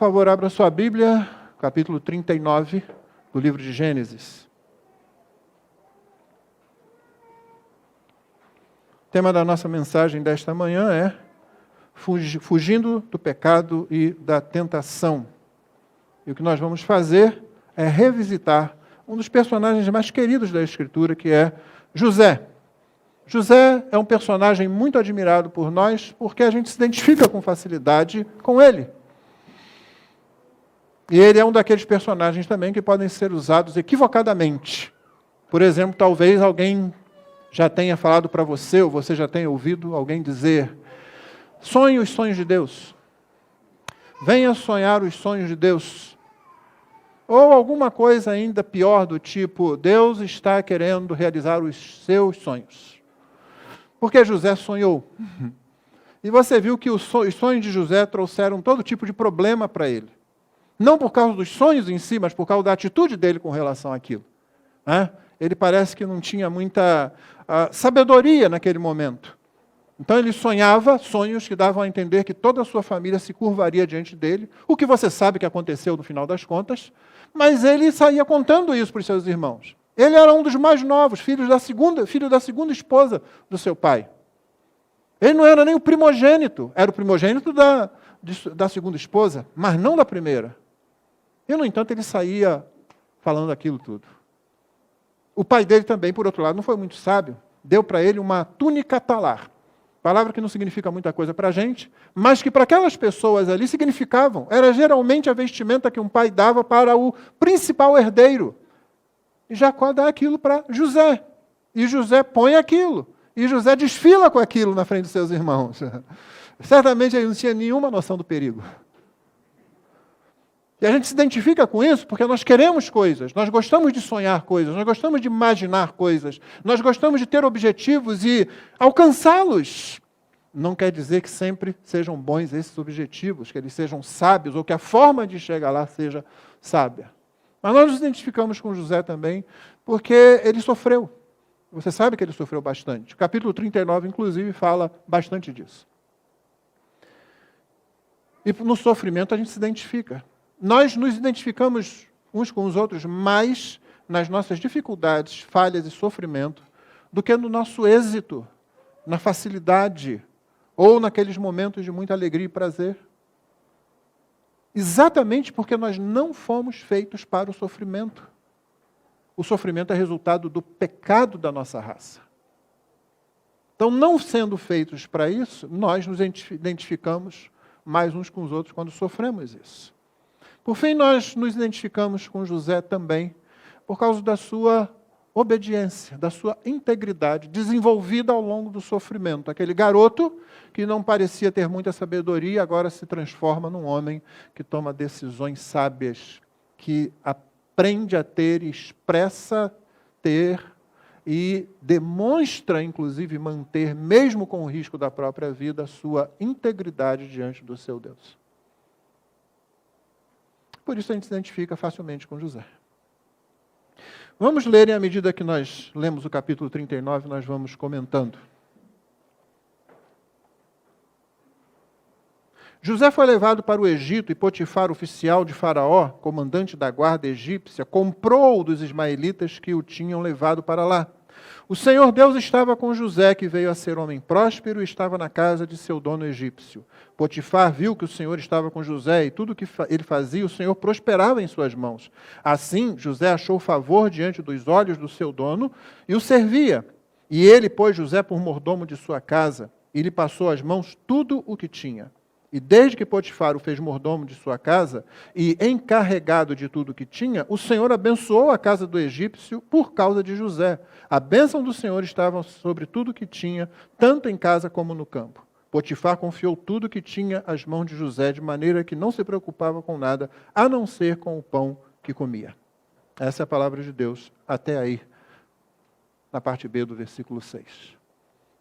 favor, abra sua Bíblia, capítulo 39 do livro de Gênesis. O tema da nossa mensagem desta manhã é fugindo do pecado e da tentação. E o que nós vamos fazer é revisitar um dos personagens mais queridos da Escritura, que é José. José é um personagem muito admirado por nós, porque a gente se identifica com facilidade com ele. E ele é um daqueles personagens também que podem ser usados equivocadamente. Por exemplo, talvez alguém já tenha falado para você, ou você já tenha ouvido alguém dizer: sonhe os sonhos de Deus. Venha sonhar os sonhos de Deus. Ou alguma coisa ainda pior do tipo: Deus está querendo realizar os seus sonhos. Porque José sonhou. E você viu que os sonhos de José trouxeram todo tipo de problema para ele. Não por causa dos sonhos em si, mas por causa da atitude dele com relação àquilo. Ele parece que não tinha muita sabedoria naquele momento. Então ele sonhava sonhos que davam a entender que toda a sua família se curvaria diante dele, o que você sabe que aconteceu no final das contas, mas ele saía contando isso para os seus irmãos. Ele era um dos mais novos, filho da segunda esposa do seu pai. Ele não era nem o primogênito, era o primogênito da segunda esposa, mas não da primeira. E, no entanto, ele saía falando aquilo tudo. O pai dele também, por outro lado, não foi muito sábio. Deu para ele uma túnica talar. Palavra que não significa muita coisa para a gente, mas que para aquelas pessoas ali significavam. Era geralmente a vestimenta que um pai dava para o principal herdeiro. E Jacó dá aquilo para José. E José põe aquilo. E José desfila com aquilo na frente dos seus irmãos. Certamente ele não tinha nenhuma noção do perigo. E a gente se identifica com isso porque nós queremos coisas, nós gostamos de sonhar coisas, nós gostamos de imaginar coisas, nós gostamos de ter objetivos e alcançá-los. Não quer dizer que sempre sejam bons esses objetivos, que eles sejam sábios ou que a forma de chegar lá seja sábia. Mas nós nos identificamos com José também porque ele sofreu. Você sabe que ele sofreu bastante. O capítulo 39, inclusive, fala bastante disso. E no sofrimento a gente se identifica. Nós nos identificamos uns com os outros mais nas nossas dificuldades, falhas e sofrimento do que no nosso êxito, na facilidade ou naqueles momentos de muita alegria e prazer. Exatamente porque nós não fomos feitos para o sofrimento. O sofrimento é resultado do pecado da nossa raça. Então, não sendo feitos para isso, nós nos identificamos mais uns com os outros quando sofremos isso. Por fim, nós nos identificamos com José também por causa da sua obediência, da sua integridade, desenvolvida ao longo do sofrimento. Aquele garoto que não parecia ter muita sabedoria, agora se transforma num homem que toma decisões sábias, que aprende a ter, expressa ter e demonstra, inclusive, manter, mesmo com o risco da própria vida, a sua integridade diante do seu Deus. Por isso a gente se identifica facilmente com José. Vamos ler, e à medida que nós lemos o capítulo 39, nós vamos comentando. José foi levado para o Egito e Potifar, oficial de Faraó, comandante da guarda egípcia, comprou-o dos ismaelitas que o tinham levado para lá. O Senhor Deus estava com José, que veio a ser homem próspero e estava na casa de seu dono egípcio. Potifar viu que o Senhor estava com José e tudo o que ele fazia, o Senhor prosperava em suas mãos. Assim, José achou favor diante dos olhos do seu dono e o servia. E ele pôs José por mordomo de sua casa e lhe passou às mãos tudo o que tinha. E desde que Potifar o fez mordomo de sua casa e encarregado de tudo o que tinha, o Senhor abençoou a casa do egípcio por causa de José. A bênção do Senhor estava sobre tudo o que tinha, tanto em casa como no campo. Potifar confiou tudo o que tinha às mãos de José, de maneira que não se preocupava com nada, a não ser com o pão que comia. Essa é a palavra de Deus, até aí, na parte B do versículo 6.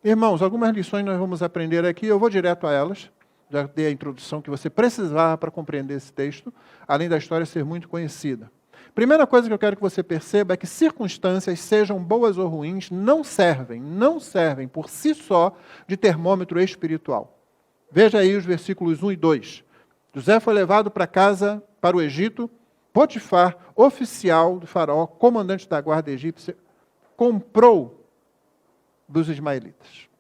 Irmãos, algumas lições nós vamos aprender aqui, eu vou direto a elas. Já dei a introdução que você precisava para compreender esse texto, além da história ser muito conhecida. Primeira coisa que eu quero que você perceba é que circunstâncias, sejam boas ou ruins, não servem por si só de termômetro espiritual. Veja aí os versículos 1 e 2. José foi levado para casa, para o Egito. Potifar, oficial do faraó, comandante da guarda egípcia, comprou dos ismaelitas.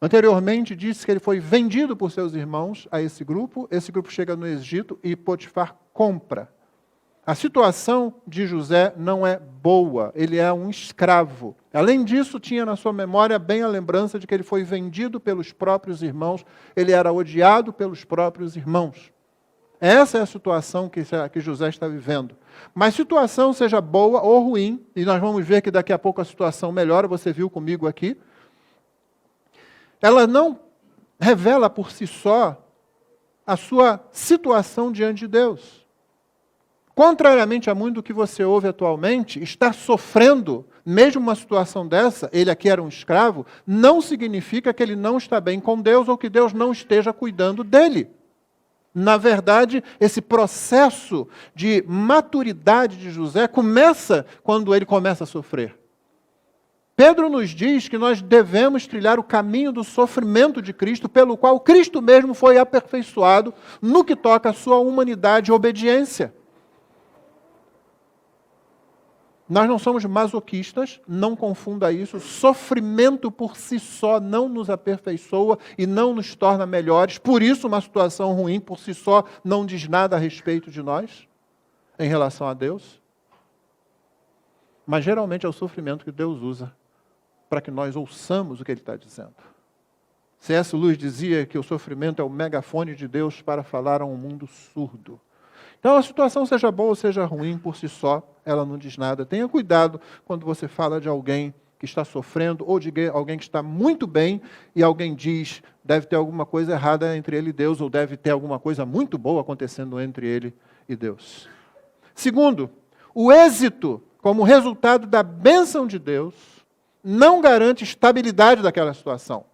Anteriormente disse que ele foi vendido por seus irmãos a esse grupo chega no Egito e Potifar compra. A situação de José não é boa, ele é um escravo. Além disso, tinha na sua memória bem a lembrança de que ele foi vendido pelos próprios irmãos, ele era odiado pelos próprios irmãos. Essa é a situação que José está vivendo. Mas situação seja boa ou ruim, e nós vamos ver que daqui a pouco a situação melhora, você viu comigo aqui, ela não revela por si só a sua situação diante de Deus. Contrariamente a muito do que você ouve atualmente, estar sofrendo, mesmo uma situação dessa, ele aqui era um escravo, não significa que ele não está bem com Deus ou que Deus não esteja cuidando dele. Na verdade, esse processo de maturidade de José começa quando ele começa a sofrer. Pedro nos diz que nós devemos trilhar o caminho do sofrimento de Cristo, pelo qual Cristo mesmo foi aperfeiçoado no que toca à sua humanidade e obediência. Nós não somos masoquistas, não confunda isso. Sofrimento por si só não nos aperfeiçoa e não nos torna melhores. Por isso, uma situação ruim por si só não diz nada a respeito de nós, em relação a Deus. Mas geralmente é o sofrimento que Deus usa para que nós ouçamos o que Ele está dizendo. C.S. Lewis dizia que o sofrimento é o megafone de Deus para falar a um mundo surdo. Então, a situação seja boa ou seja ruim, por si só, ela não diz nada. Tenha cuidado quando você fala de alguém que está sofrendo ou de alguém que está muito bem e alguém diz, deve ter alguma coisa errada entre ele e Deus ou deve ter alguma coisa muito boa acontecendo entre ele e Deus. Segundo, o êxito como resultado da bênção de Deus não garante estabilidade daquela situação.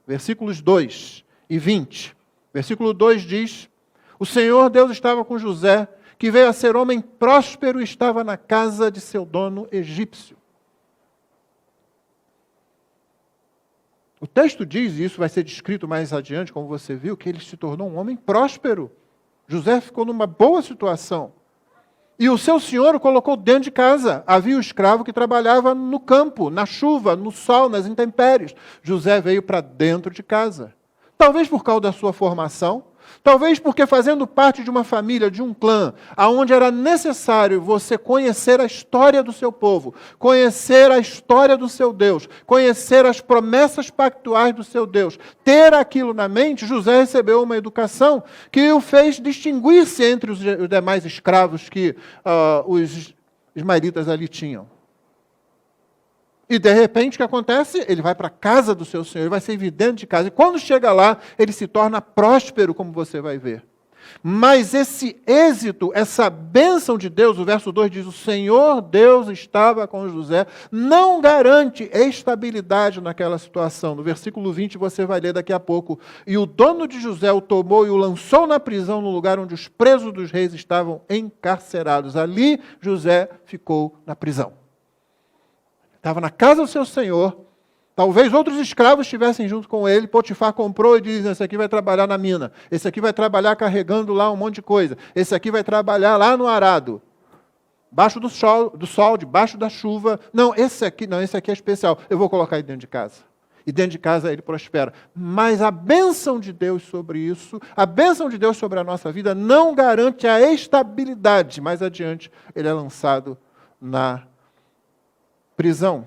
Versículos 2 e 20. Versículo 2 diz: o Senhor Deus estava com José, que veio a ser homem próspero e estava na casa de seu dono egípcio. O texto diz, e isso vai ser descrito mais adiante, como você viu, que ele se tornou um homem próspero. José ficou numa boa situação. E o seu senhor o colocou dentro de casa. Havia um escravo que trabalhava no campo, na chuva, no sol, nas intempéries. José veio para dentro de casa. Talvez por causa da sua formação, talvez porque fazendo parte de uma família, de um clã, onde era necessário você conhecer a história do seu povo, conhecer a história do seu Deus, conhecer as promessas pactuais do seu Deus, ter aquilo na mente, José recebeu uma educação que o fez distinguir-se entre os demais escravos que os ismaelitas ali tinham. E de repente o que acontece? Ele vai para a casa do seu senhor, ele vai servir dentro de casa. E quando chega lá, ele se torna próspero, como você vai ver. Mas esse êxito, essa bênção de Deus, o verso 2 diz, o Senhor Deus estava com José, não garante estabilidade naquela situação. No versículo 20 você vai ler daqui a pouco. E o dono de José o tomou e o lançou na prisão, no lugar onde os presos dos reis estavam encarcerados. Ali José ficou na prisão. Estava na casa do seu senhor, talvez outros escravos estivessem junto com ele, Potifar comprou e diz, esse aqui vai trabalhar na mina, esse aqui vai trabalhar carregando lá um monte de coisa, esse aqui vai trabalhar lá no arado, baixo do sol, debaixo da chuva, não, esse aqui é especial, eu vou colocar ele dentro de casa. E dentro de casa ele prospera. Mas a bênção de Deus sobre isso, a bênção de Deus sobre a nossa vida, não garante a estabilidade. Mais adiante, ele é lançado na prisão.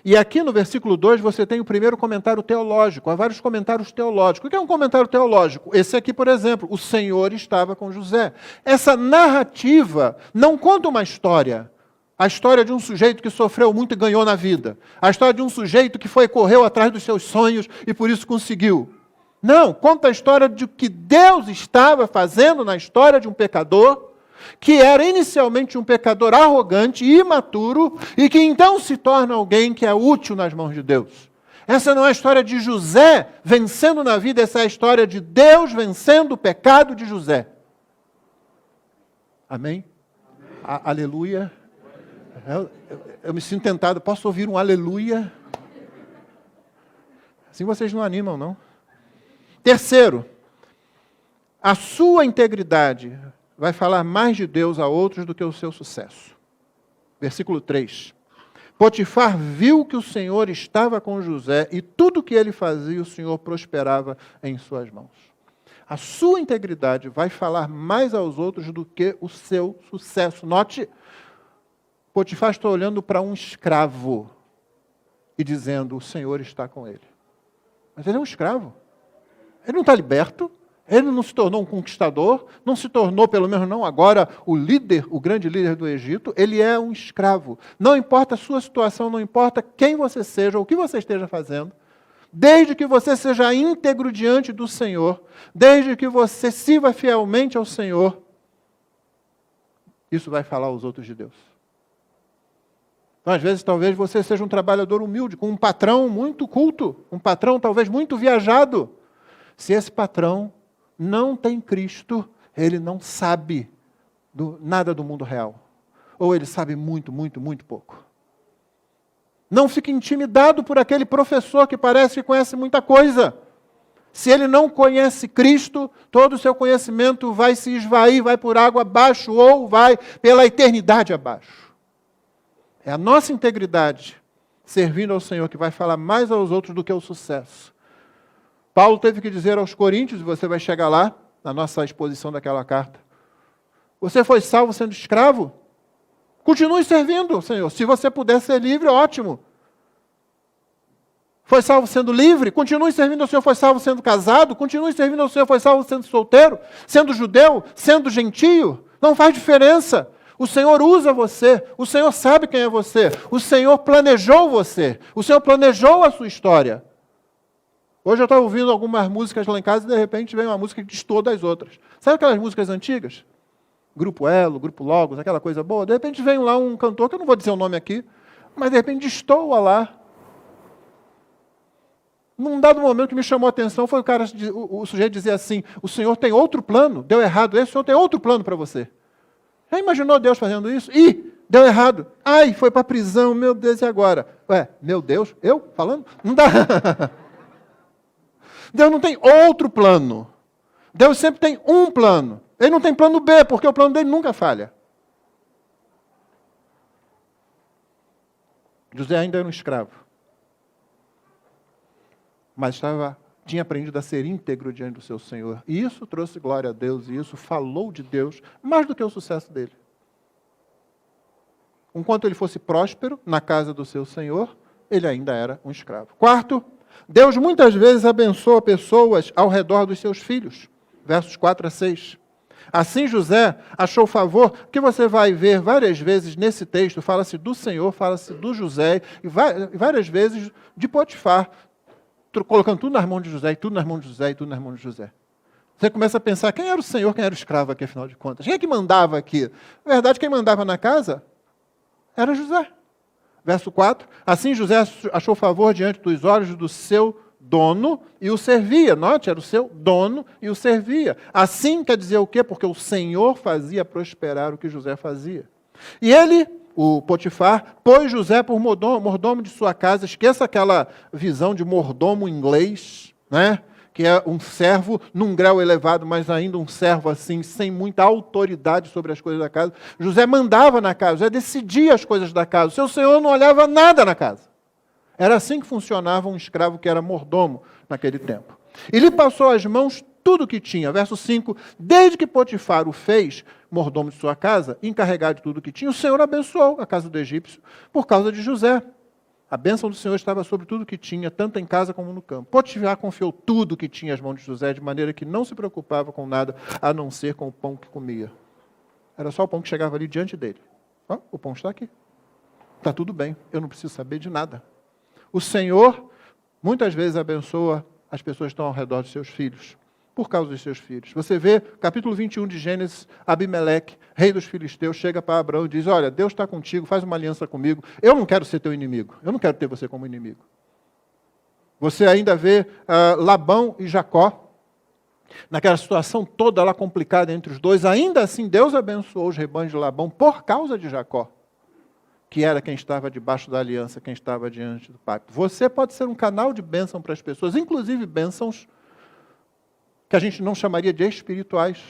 E aqui no versículo 2 você tem o primeiro comentário teológico. Há vários comentários teológicos. O que é um comentário teológico? Esse aqui, por exemplo, o Senhor estava com José. Essa narrativa não conta uma história. A história de um sujeito que sofreu muito e ganhou na vida. A história de um sujeito que correu atrás dos seus sonhos e por isso conseguiu. Não, conta a história de que Deus estava fazendo na história de um pecador que era inicialmente um pecador arrogante e imaturo, e que então se torna alguém que é útil nas mãos de Deus. Essa não é a história de José vencendo na vida, essa é a história de Deus vencendo o pecado de José. Amém? Aleluia. Eu me sinto tentado, posso ouvir um aleluia? Assim vocês não animam, não? Terceiro, A sua integridade vai falar mais de Deus a outros do que o seu sucesso. Versículo 3. Potifar viu que o Senhor estava com José e tudo que ele fazia, o Senhor prosperava em suas mãos. A sua integridade vai falar mais aos outros do que o seu sucesso. Note, Potifar está olhando para um escravo e dizendo, o Senhor está com ele. Mas ele é um escravo. Ele não está liberto. Ele não se tornou um conquistador, não se tornou, pelo menos não agora, o líder, o grande líder do Egito. Ele é um escravo. Não importa a sua situação, não importa quem você seja ou o que você esteja fazendo, desde que você seja íntegro diante do Senhor, desde que você sirva fielmente ao Senhor, isso vai falar aos outros de Deus. Então, às vezes, talvez você seja um trabalhador humilde, com um patrão muito culto, um patrão talvez muito viajado. Se esse patrão não tem Cristo, ele não sabe nada do mundo real. Ou ele sabe muito, muito, muito pouco. Não fique intimidado por aquele professor que parece que conhece muita coisa. Se ele não conhece Cristo, todo o seu conhecimento vai se esvair, vai por água abaixo ou vai pela eternidade abaixo. É a nossa integridade servindo ao Senhor que vai falar mais aos outros do que o sucesso. Paulo teve que dizer aos Coríntios, e você vai chegar lá, na nossa exposição daquela carta, você foi salvo sendo escravo? Continue servindo, Senhor. Se você puder ser livre, ótimo. Foi salvo sendo livre? Continue servindo ao Senhor. Foi salvo sendo casado? Continue servindo ao Senhor. Foi salvo sendo solteiro? Sendo judeu? Sendo gentio? Não faz diferença. O Senhor usa você. O Senhor sabe quem é você. O Senhor planejou você. O Senhor planejou a sua história. Hoje eu estava ouvindo algumas músicas lá em casa e de repente vem uma música que destoou das outras. Sabe aquelas músicas antigas? Grupo Elo, Grupo Logos, aquela coisa boa. De repente vem lá um cantor, que eu não vou dizer o nome aqui, mas de repente destoa lá. Num dado momento que me chamou a atenção foi o sujeito dizer assim, o Senhor tem outro plano, deu errado esse, o Senhor tem outro plano para você. Já imaginou Deus fazendo isso? Ih, deu errado. Ai, foi para a prisão, meu Deus, e agora? Ué, meu Deus, eu falando? Não dá. Deus não tem outro plano. Deus sempre tem um plano. Ele não tem plano B, porque o plano dele nunca falha. José ainda era um escravo. Mas tinha aprendido a ser íntegro diante do seu Senhor. E isso trouxe glória a Deus, e isso falou de Deus, mais do que o sucesso dele. Enquanto ele fosse próspero na casa do seu Senhor, ele ainda era um escravo. Quarto, Deus muitas vezes abençoa pessoas ao redor dos seus filhos. Versos 4 a 6. Assim José achou favor, que você vai ver várias vezes nesse texto, fala-se do Senhor, fala-se do José, e várias vezes de Potifar, colocando tudo nas mãos de José, e tudo nas mãos de José, e tudo nas mãos de José. Você começa a pensar, quem era o Senhor, quem era o escravo aqui, afinal de contas? Quem é que mandava aqui? Na verdade, quem mandava na casa era José. Verso 4, assim José achou favor diante dos olhos do seu dono e o servia. Note, era o seu dono e o servia. Assim quer dizer o quê? Porque o Senhor fazia prosperar o que José fazia. E ele, o Potifar, pôs José por mordomo de sua casa. Esqueça aquela visão de mordomo inglês, né? Que é um servo num grau elevado, mas ainda um servo assim, sem muita autoridade sobre as coisas da casa. José mandava na casa, José decidia as coisas da casa. O seu senhor não olhava nada na casa. Era assim que funcionava um escravo que era mordomo naquele tempo. E lhe passou às mãos tudo o que tinha. Verso 5, desde que Potifar o fez mordomo de sua casa, encarregado de tudo o que tinha, o Senhor abençoou a casa do egípcio por causa de José. A bênção do Senhor estava sobre tudo o que tinha, tanto em casa como no campo. Potifar confiou tudo o que tinha às mãos de José, de maneira que não se preocupava com nada, a não ser com o pão que comia. Era só o pão que chegava ali diante dele. Ó, o pão está aqui. Está tudo bem, eu não preciso saber de nada. O Senhor, muitas vezes, abençoa as pessoas que estão ao redor dos seus filhos, por causa dos seus filhos. Você vê, capítulo 21 de Gênesis, Abimeleque, rei dos filisteus, chega para Abraão e diz, olha, Deus está contigo, faz uma aliança comigo, eu não quero ser teu inimigo, eu não quero ter você como inimigo. Você ainda vê Labão e Jacó, naquela situação toda lá complicada entre os dois, ainda assim Deus abençoou os rebanhos de Labão por causa de Jacó, que era quem estava debaixo da aliança, quem estava diante do pacto. Você pode ser um canal de bênção para as pessoas, inclusive bênçãos que a gente não chamaria de espirituais.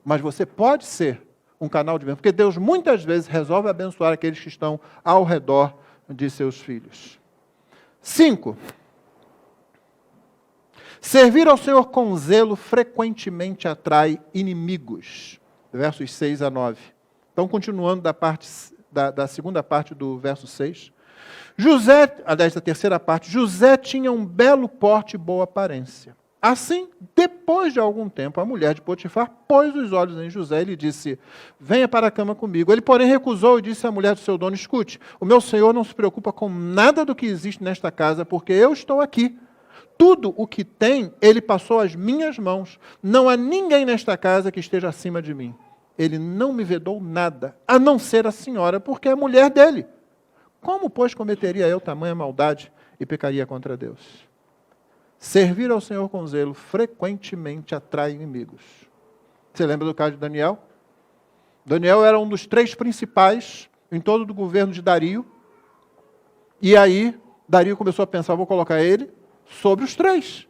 Mas você pode ser um canal de bênção, porque Deus muitas vezes resolve abençoar aqueles que estão ao redor de seus filhos. 5. Servir ao Senhor com zelo frequentemente atrai inimigos. Versos 6 a 9. Então, continuando da segunda parte do verso 6. José, aliás, da terceira parte, José tinha um belo porte e boa aparência. Assim, depois de algum tempo, a mulher de Potifar pôs os olhos em José e lhe disse, venha para a cama comigo. Ele, porém, recusou e disse à mulher do seu dono, escute, o meu senhor não se preocupa com nada do que existe nesta casa, porque eu estou aqui. Tudo o que tem, ele passou às minhas mãos. Não há ninguém nesta casa que esteja acima de mim. Ele não me vedou nada, a não ser a senhora, porque é mulher dele. Como, pois, cometeria eu tamanha maldade e pecaria contra Deus? Servir ao Senhor com zelo frequentemente atrai inimigos. Você lembra do caso de Daniel? Daniel era um dos 3 principais em todo o governo de Dario. E aí, Dario começou a pensar, vou colocar ele sobre os 3.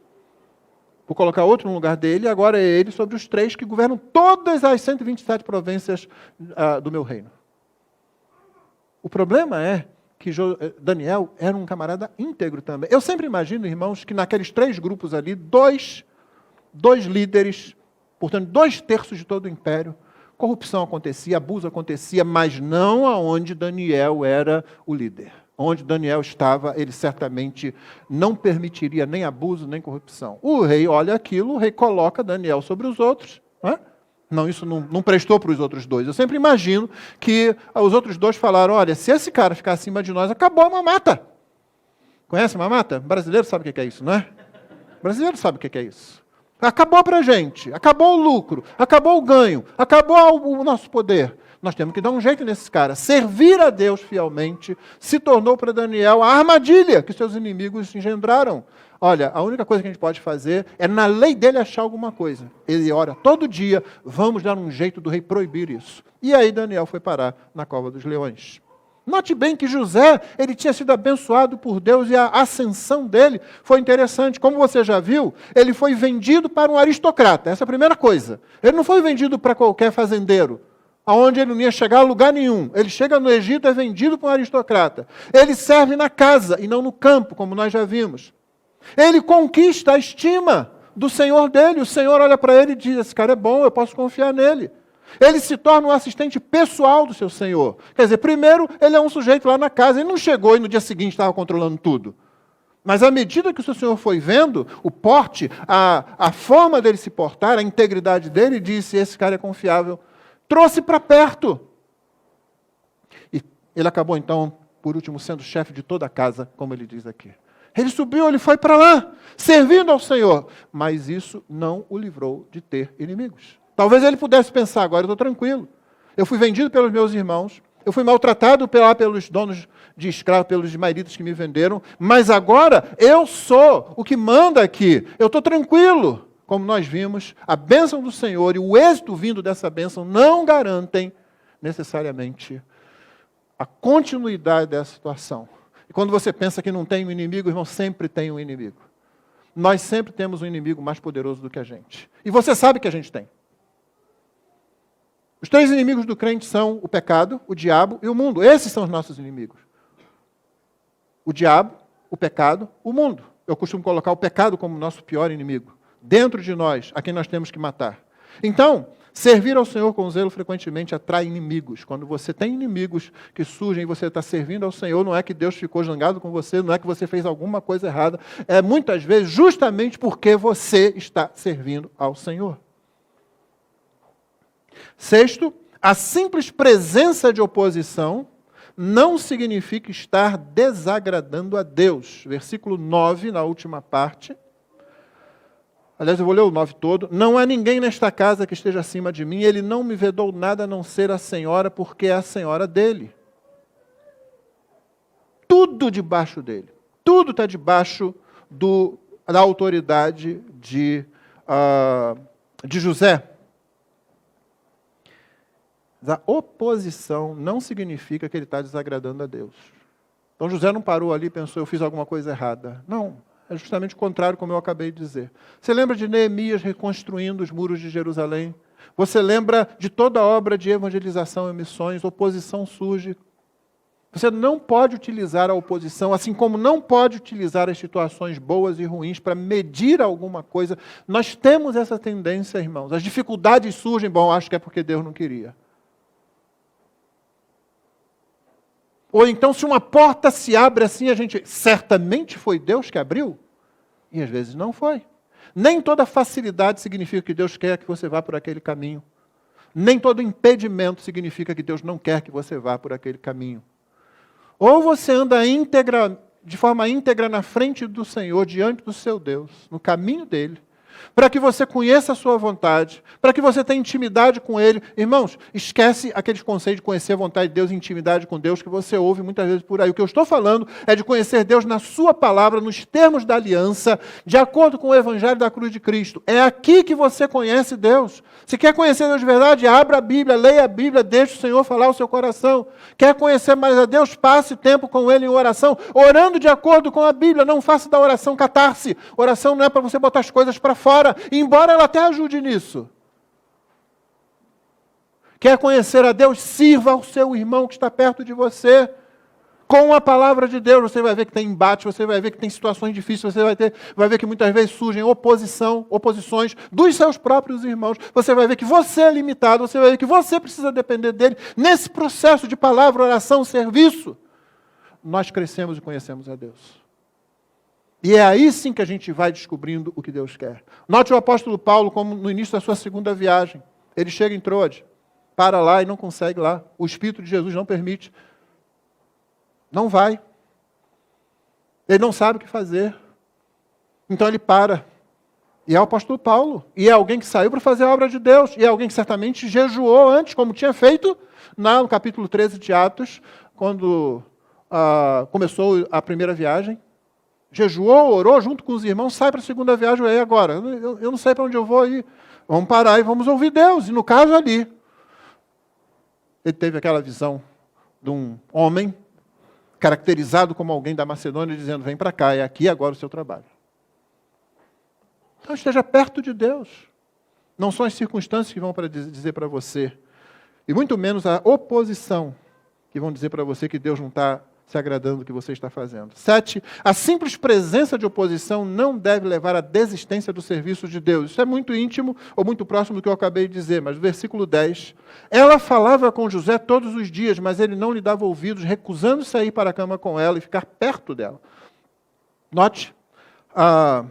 Vou colocar outro no lugar dele, e agora é ele sobre os 3 que governam todas as 127 províncias do meu reino. O problema é que Daniel era um camarada íntegro também. Eu sempre imagino, irmãos, que naqueles 3 grupos ali, dois líderes, portanto, 2/3 de todo o império, corrupção acontecia, abuso acontecia, mas não aonde Daniel era o líder. Onde Daniel estava, ele certamente não permitiria nem abuso, nem corrupção. O rei olha aquilo, o rei coloca Daniel sobre os outros. Não, isso não prestou para os outros 2. Eu sempre imagino que os outros 2 falaram, olha, se esse cara ficar acima de nós, acabou a mamata. Conhece a mamata? Brasileiro sabe o que é isso, não é? Brasileiro sabe o que é isso. Acabou para a gente, acabou o lucro, acabou o ganho, acabou o nosso poder. Nós temos que dar um jeito nesses caras. Servir a Deus fielmente se tornou para Daniel a armadilha que seus inimigos engendraram. Olha, a única coisa que a gente pode fazer é na lei dele achar alguma coisa. Ele ora todo dia, vamos dar um jeito do rei proibir isso. E aí Daniel foi parar na cova dos leões. Note bem que José, ele tinha sido abençoado por Deus e a ascensão dele foi interessante. Como você já viu, ele foi vendido para um aristocrata. Essa é a primeira coisa. Ele não foi vendido para qualquer fazendeiro, aonde ele não ia chegar a lugar nenhum. Ele chega no Egito, é vendido para um aristocrata. Ele serve na casa e não no campo, como nós já vimos. Ele conquista a estima do Senhor dele. O Senhor olha para ele e diz, esse cara é bom, eu posso confiar nele. Ele se torna um assistente pessoal do seu Senhor. Quer dizer, primeiro, ele é um sujeito lá na casa. Ele não chegou e no dia seguinte estava controlando tudo. Mas à medida que o seu Senhor foi vendo o porte, a forma dele se portar, a integridade dele, disse, esse cara é confiável. Trouxe para perto. E ele acabou, então, por último, sendo chefe de toda a casa, como ele diz aqui. Ele subiu, ele foi para lá, servindo ao Senhor. Mas isso não o livrou de ter inimigos. Talvez ele pudesse pensar, agora eu estou tranquilo. Eu fui vendido pelos meus irmãos, eu fui maltratado pelos donos de escravos, pelos ismaelitas que me venderam, mas agora eu sou o que manda aqui. Eu estou tranquilo. Como nós vimos, a bênção do Senhor e o êxito vindo dessa bênção não garantem necessariamente a continuidade dessa situação. E quando você pensa que não tem um inimigo, irmão, sempre tem um inimigo. Nós sempre temos um inimigo mais poderoso do que a gente. E você sabe que a gente tem. Os 3 inimigos do crente são o pecado, o diabo e o mundo. Esses são os nossos inimigos. O diabo, o pecado, o mundo. Eu costumo colocar o pecado como nosso pior inimigo. Dentro de nós, a quem nós temos que matar. Então, servir ao Senhor com zelo frequentemente atrai inimigos. Quando você tem inimigos que surgem e você está servindo ao Senhor, não é que Deus ficou zangado com você, não é que você fez alguma coisa errada. É muitas vezes justamente porque você está servindo ao Senhor. 6, a simples presença de oposição não significa estar desagradando a Deus. Versículo 9, na última parte. Aliás, eu vou ler o 9 todo. Não há ninguém nesta casa que esteja acima de mim. Ele não me vedou nada a não ser a senhora, porque é a senhora dele. Tudo debaixo dele. Tudo está debaixo da autoridade de José. A oposição não significa que ele está desagradando a Deus. Então José não parou ali e pensou, eu fiz alguma coisa errada. Não. É justamente o contrário, como eu acabei de dizer. Você lembra de Neemias reconstruindo os muros de Jerusalém? Você lembra de toda a obra de evangelização e missões? Oposição surge. Você não pode utilizar a oposição, assim como não pode utilizar as situações boas e ruins para medir alguma coisa. Nós temos essa tendência, irmãos. As dificuldades surgem, bom, acho que é porque Deus não queria. Ou então, se uma porta se abre assim, a gente, certamente foi Deus que abriu? E às vezes não foi. Nem toda facilidade significa que Deus quer que você vá por aquele caminho. Nem todo impedimento significa que Deus não quer que você vá por aquele caminho. Ou você anda de forma íntegra na frente do Senhor, diante do seu Deus, no caminho dele, para que você conheça a sua vontade, para que você tenha intimidade com Ele. Irmãos, esquece aqueles conceitos de conhecer a vontade de Deus e intimidade com Deus que você ouve muitas vezes por aí. O que eu estou falando é de conhecer Deus na sua palavra, nos termos da aliança, de acordo com o Evangelho da cruz de Cristo. É aqui que você conhece Deus. Se quer conhecer Deus de verdade, abra a Bíblia, leia a Bíblia, deixe o Senhor falar ao seu coração. Quer conhecer mais a Deus, passe tempo com Ele em oração, orando de acordo com a Bíblia. Não faça da oração catarse. Oração não é para você botar as coisas para fora, embora ela até ajude nisso. Quer conhecer a Deus? Sirva ao seu irmão que está perto de você. Com a palavra de Deus, você vai ver que tem embate, você vai ver que tem situações difíceis, você vai ver que muitas vezes surgem oposições dos seus próprios irmãos. Você vai ver que você é limitado, você vai ver que você precisa depender dele. Nesse processo de palavra, oração, serviço, nós crescemos e conhecemos a Deus. E é aí sim que a gente vai descobrindo o que Deus quer. Note o apóstolo Paulo, como no início da sua segunda viagem. Ele chega em Troade, para lá e não consegue lá. O Espírito de Jesus não permite. Não vai. Ele não sabe o que fazer. Então ele para. E é o apóstolo Paulo. E é alguém que saiu para fazer a obra de Deus. E é alguém que certamente jejuou antes, como tinha feito no capítulo 13 de Atos, quando começou a primeira viagem. Jejuou, orou junto com os irmãos, sai para a segunda viagem, e aí agora? Eu não sei para onde eu vou ir. Vamos parar e vamos ouvir Deus. E no caso ali, ele teve aquela visão de um homem caracterizado como alguém da Macedônia, dizendo, vem para cá, é aqui agora o seu trabalho. Então esteja perto de Deus. Não são as circunstâncias que vão dizer para você, e muito menos a oposição, que vão dizer para você que Deus não está se agradando do que você está fazendo. 7. A simples presença de oposição não deve levar à desistência do serviço de Deus. Isso é muito íntimo ou muito próximo do que eu acabei de dizer, mas no versículo 10. Ela falava com José todos os dias, mas ele não lhe dava ouvidos, recusando-se a ir para a cama com ela e ficar perto dela. Note, a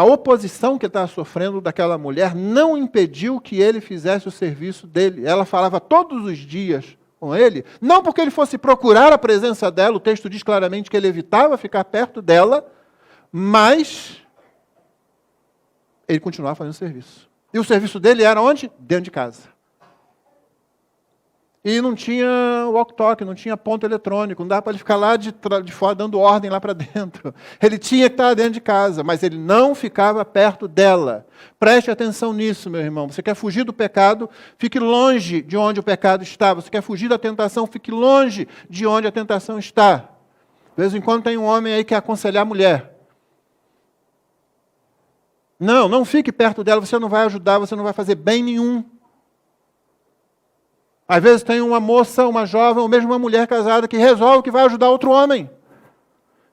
oposição que ele estava sofrendo daquela mulher não impediu que ele fizesse o serviço dele. Ela falava todos os dias com ele, não porque ele fosse procurar a presença dela, o texto diz claramente que ele evitava ficar perto dela, mas ele continuava fazendo serviço. E o serviço dele era onde? Dentro de casa. E não tinha walk-talk, não tinha ponto eletrônico, não dava para ele ficar lá de fora dando ordem lá para dentro. Ele tinha que estar dentro de casa, mas ele não ficava perto dela. Preste atenção nisso, meu irmão. Você quer fugir do pecado? Fique longe de onde o pecado está. Você quer fugir da tentação? Fique longe de onde a tentação está. De vez em quando tem um homem aí que quer aconselhar a mulher. Não fique perto dela, você não vai ajudar, você não vai fazer bem nenhum. Às vezes tem uma moça, uma jovem, ou mesmo uma mulher casada que resolve que vai ajudar outro homem.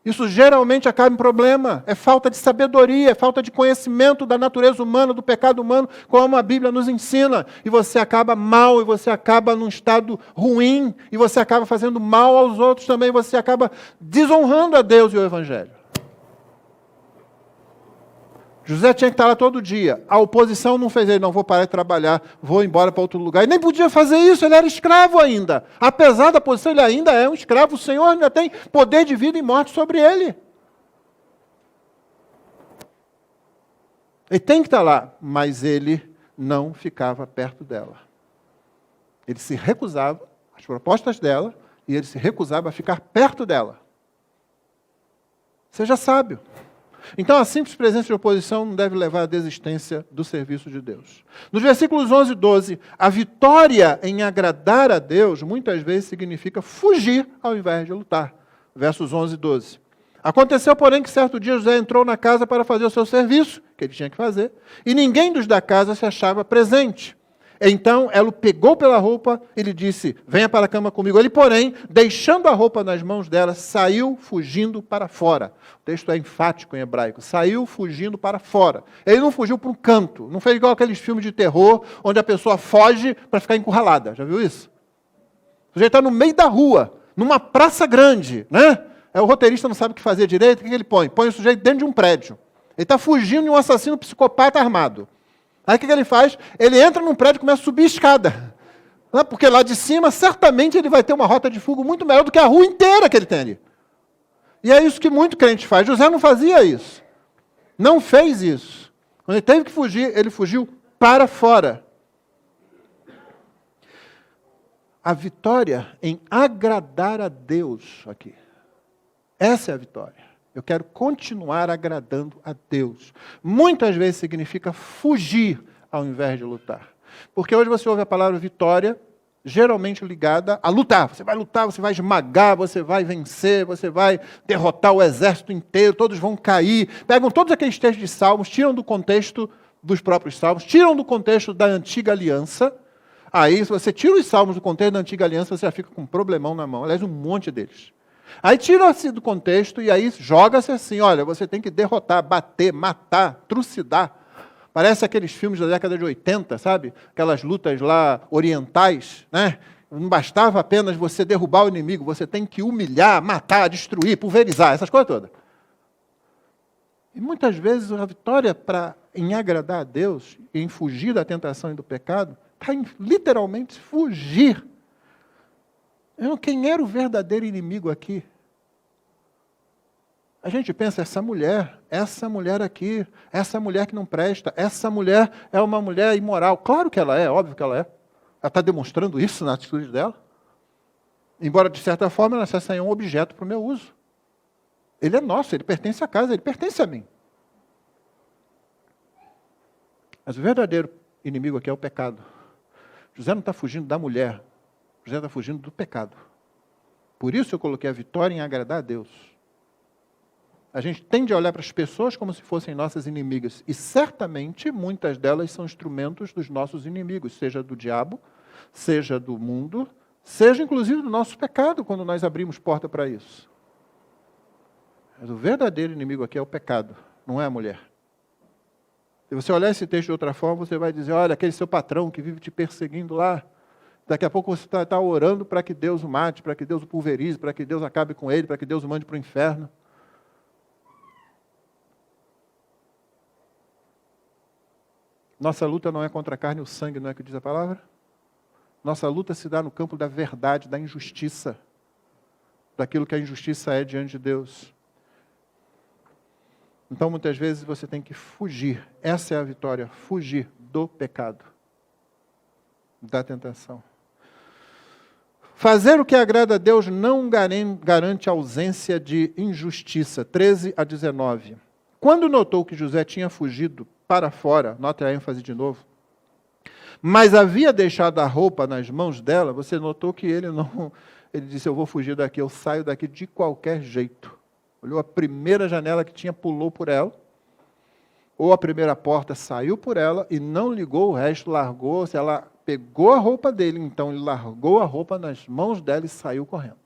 Isso geralmente acaba em problema. É falta de sabedoria, é falta de conhecimento da natureza humana, do pecado humano, como a Bíblia nos ensina. E você acaba mal, e você acaba num estado ruim, e você acaba fazendo mal aos outros também, você acaba desonrando a Deus e o Evangelho. José tinha que estar lá todo dia. A oposição não fez ele, não vou parar de trabalhar, vou embora para outro lugar. E nem podia fazer isso, ele era escravo ainda. Apesar da posição, ele ainda é um escravo. O Senhor ainda tem poder de vida e morte sobre ele. Ele tem que estar lá, mas ele não ficava perto dela. Ele se recusava às propostas dela e ele se recusava a ficar perto dela. Seja sábio. Então, a simples presença de oposição não deve levar à desistência do serviço de Deus. Nos versículos 11 e 12, a vitória em agradar a Deus muitas vezes significa fugir ao invés de lutar. Versos 11 e 12. Aconteceu, porém, que certo dia José entrou na casa para fazer o seu serviço, que ele tinha que fazer, e ninguém dos da casa se achava presente. Então ela o pegou pela roupa e lhe disse, venha para a cama comigo. Ele, porém, deixando a roupa nas mãos dela, saiu fugindo para fora. O texto é enfático em hebraico. Saiu fugindo para fora. Ele não fugiu para um canto. Não fez igual aqueles filmes de terror, onde a pessoa foge para ficar encurralada. Já viu isso? O sujeito está no meio da rua, numa praça grande, né? O roteirista não sabe o que fazer direito, o que ele põe? Põe o sujeito dentro de um prédio. Ele está fugindo de um assassino psicopata armado. Aí o que ele faz? Ele entra num prédio e começa a subir a escada. Porque lá de cima, certamente, ele vai ter uma rota de fuga muito melhor do que a rua inteira que ele tem ali. E é isso que muito crente faz. José não fazia isso. Não fez isso. Quando ele teve que fugir, ele fugiu para fora. A vitória em agradar a Deus aqui. Essa é a vitória. Eu quero continuar agradando a Deus. Muitas vezes significa fugir ao invés de lutar. Porque hoje você ouve a palavra vitória, geralmente ligada a lutar. Você vai esmagar, você vai vencer, você vai derrotar o exército inteiro, todos vão cair. Pegam todos aqueles textos de salmos, tiram do contexto dos próprios salmos, tiram do contexto da antiga aliança. Aí, se você tira os salmos do contexto da antiga aliança, você já fica com um problemão na mão. Aliás, um monte deles. Aí tira-se do contexto e aí joga-se assim, olha, você tem que derrotar, bater, matar, trucidar. Parece aqueles filmes da década de 80, sabe? Aquelas lutas lá orientais, né? Não bastava apenas você derrubar o inimigo, você tem que humilhar, matar, destruir, pulverizar, essas coisas todas. E muitas vezes a vitória em agradar a Deus, em fugir da tentação e do pecado, está em literalmente fugir. Quem era o verdadeiro inimigo aqui? A gente pensa, essa mulher aqui, essa mulher que não presta, essa mulher é uma mulher imoral. Claro que ela é, óbvio que ela é. Ela está demonstrando isso na atitude dela. Embora, de certa forma, ela seja um objeto para o meu uso. Ele é nosso, ele pertence à casa, ele pertence a mim. Mas o verdadeiro inimigo aqui é o pecado. José não está fugindo da mulher. José está fugindo do pecado. Por isso eu coloquei a vitória em agradar a Deus. A gente tende a olhar para as pessoas como se fossem nossas inimigas. E certamente muitas delas são instrumentos dos nossos inimigos, seja do diabo, seja do mundo, seja inclusive do nosso pecado, quando nós abrimos porta para isso. Mas o verdadeiro inimigo aqui é o pecado, não é a mulher. Se você olhar esse texto de outra forma, você vai dizer, olha, aquele seu patrão que vive te perseguindo lá, daqui a pouco você está orando para que Deus o mate, para que Deus o pulverize, para que Deus acabe com ele, para que Deus o mande para o inferno. Nossa luta não é contra a carne e o sangue, não é o que diz a palavra? Nossa luta se dá no campo da verdade, da injustiça, daquilo que a injustiça é diante de Deus. Então, muitas vezes, você tem que fugir. Essa é a vitória, fugir do pecado, da tentação. Fazer o que agrada a Deus não garante ausência de injustiça. 13 a 19. Quando notou que José tinha fugido para fora, nota a ênfase de novo, mas havia deixado a roupa nas mãos dela, você notou que ele disse, eu vou fugir daqui, eu saio daqui de qualquer jeito. Olhou a primeira janela que tinha, pulou por ela, ou a primeira porta saiu por ela e não ligou o resto, largou, se ela pegou a roupa dele, então ele largou a roupa nas mãos dela e saiu correndo.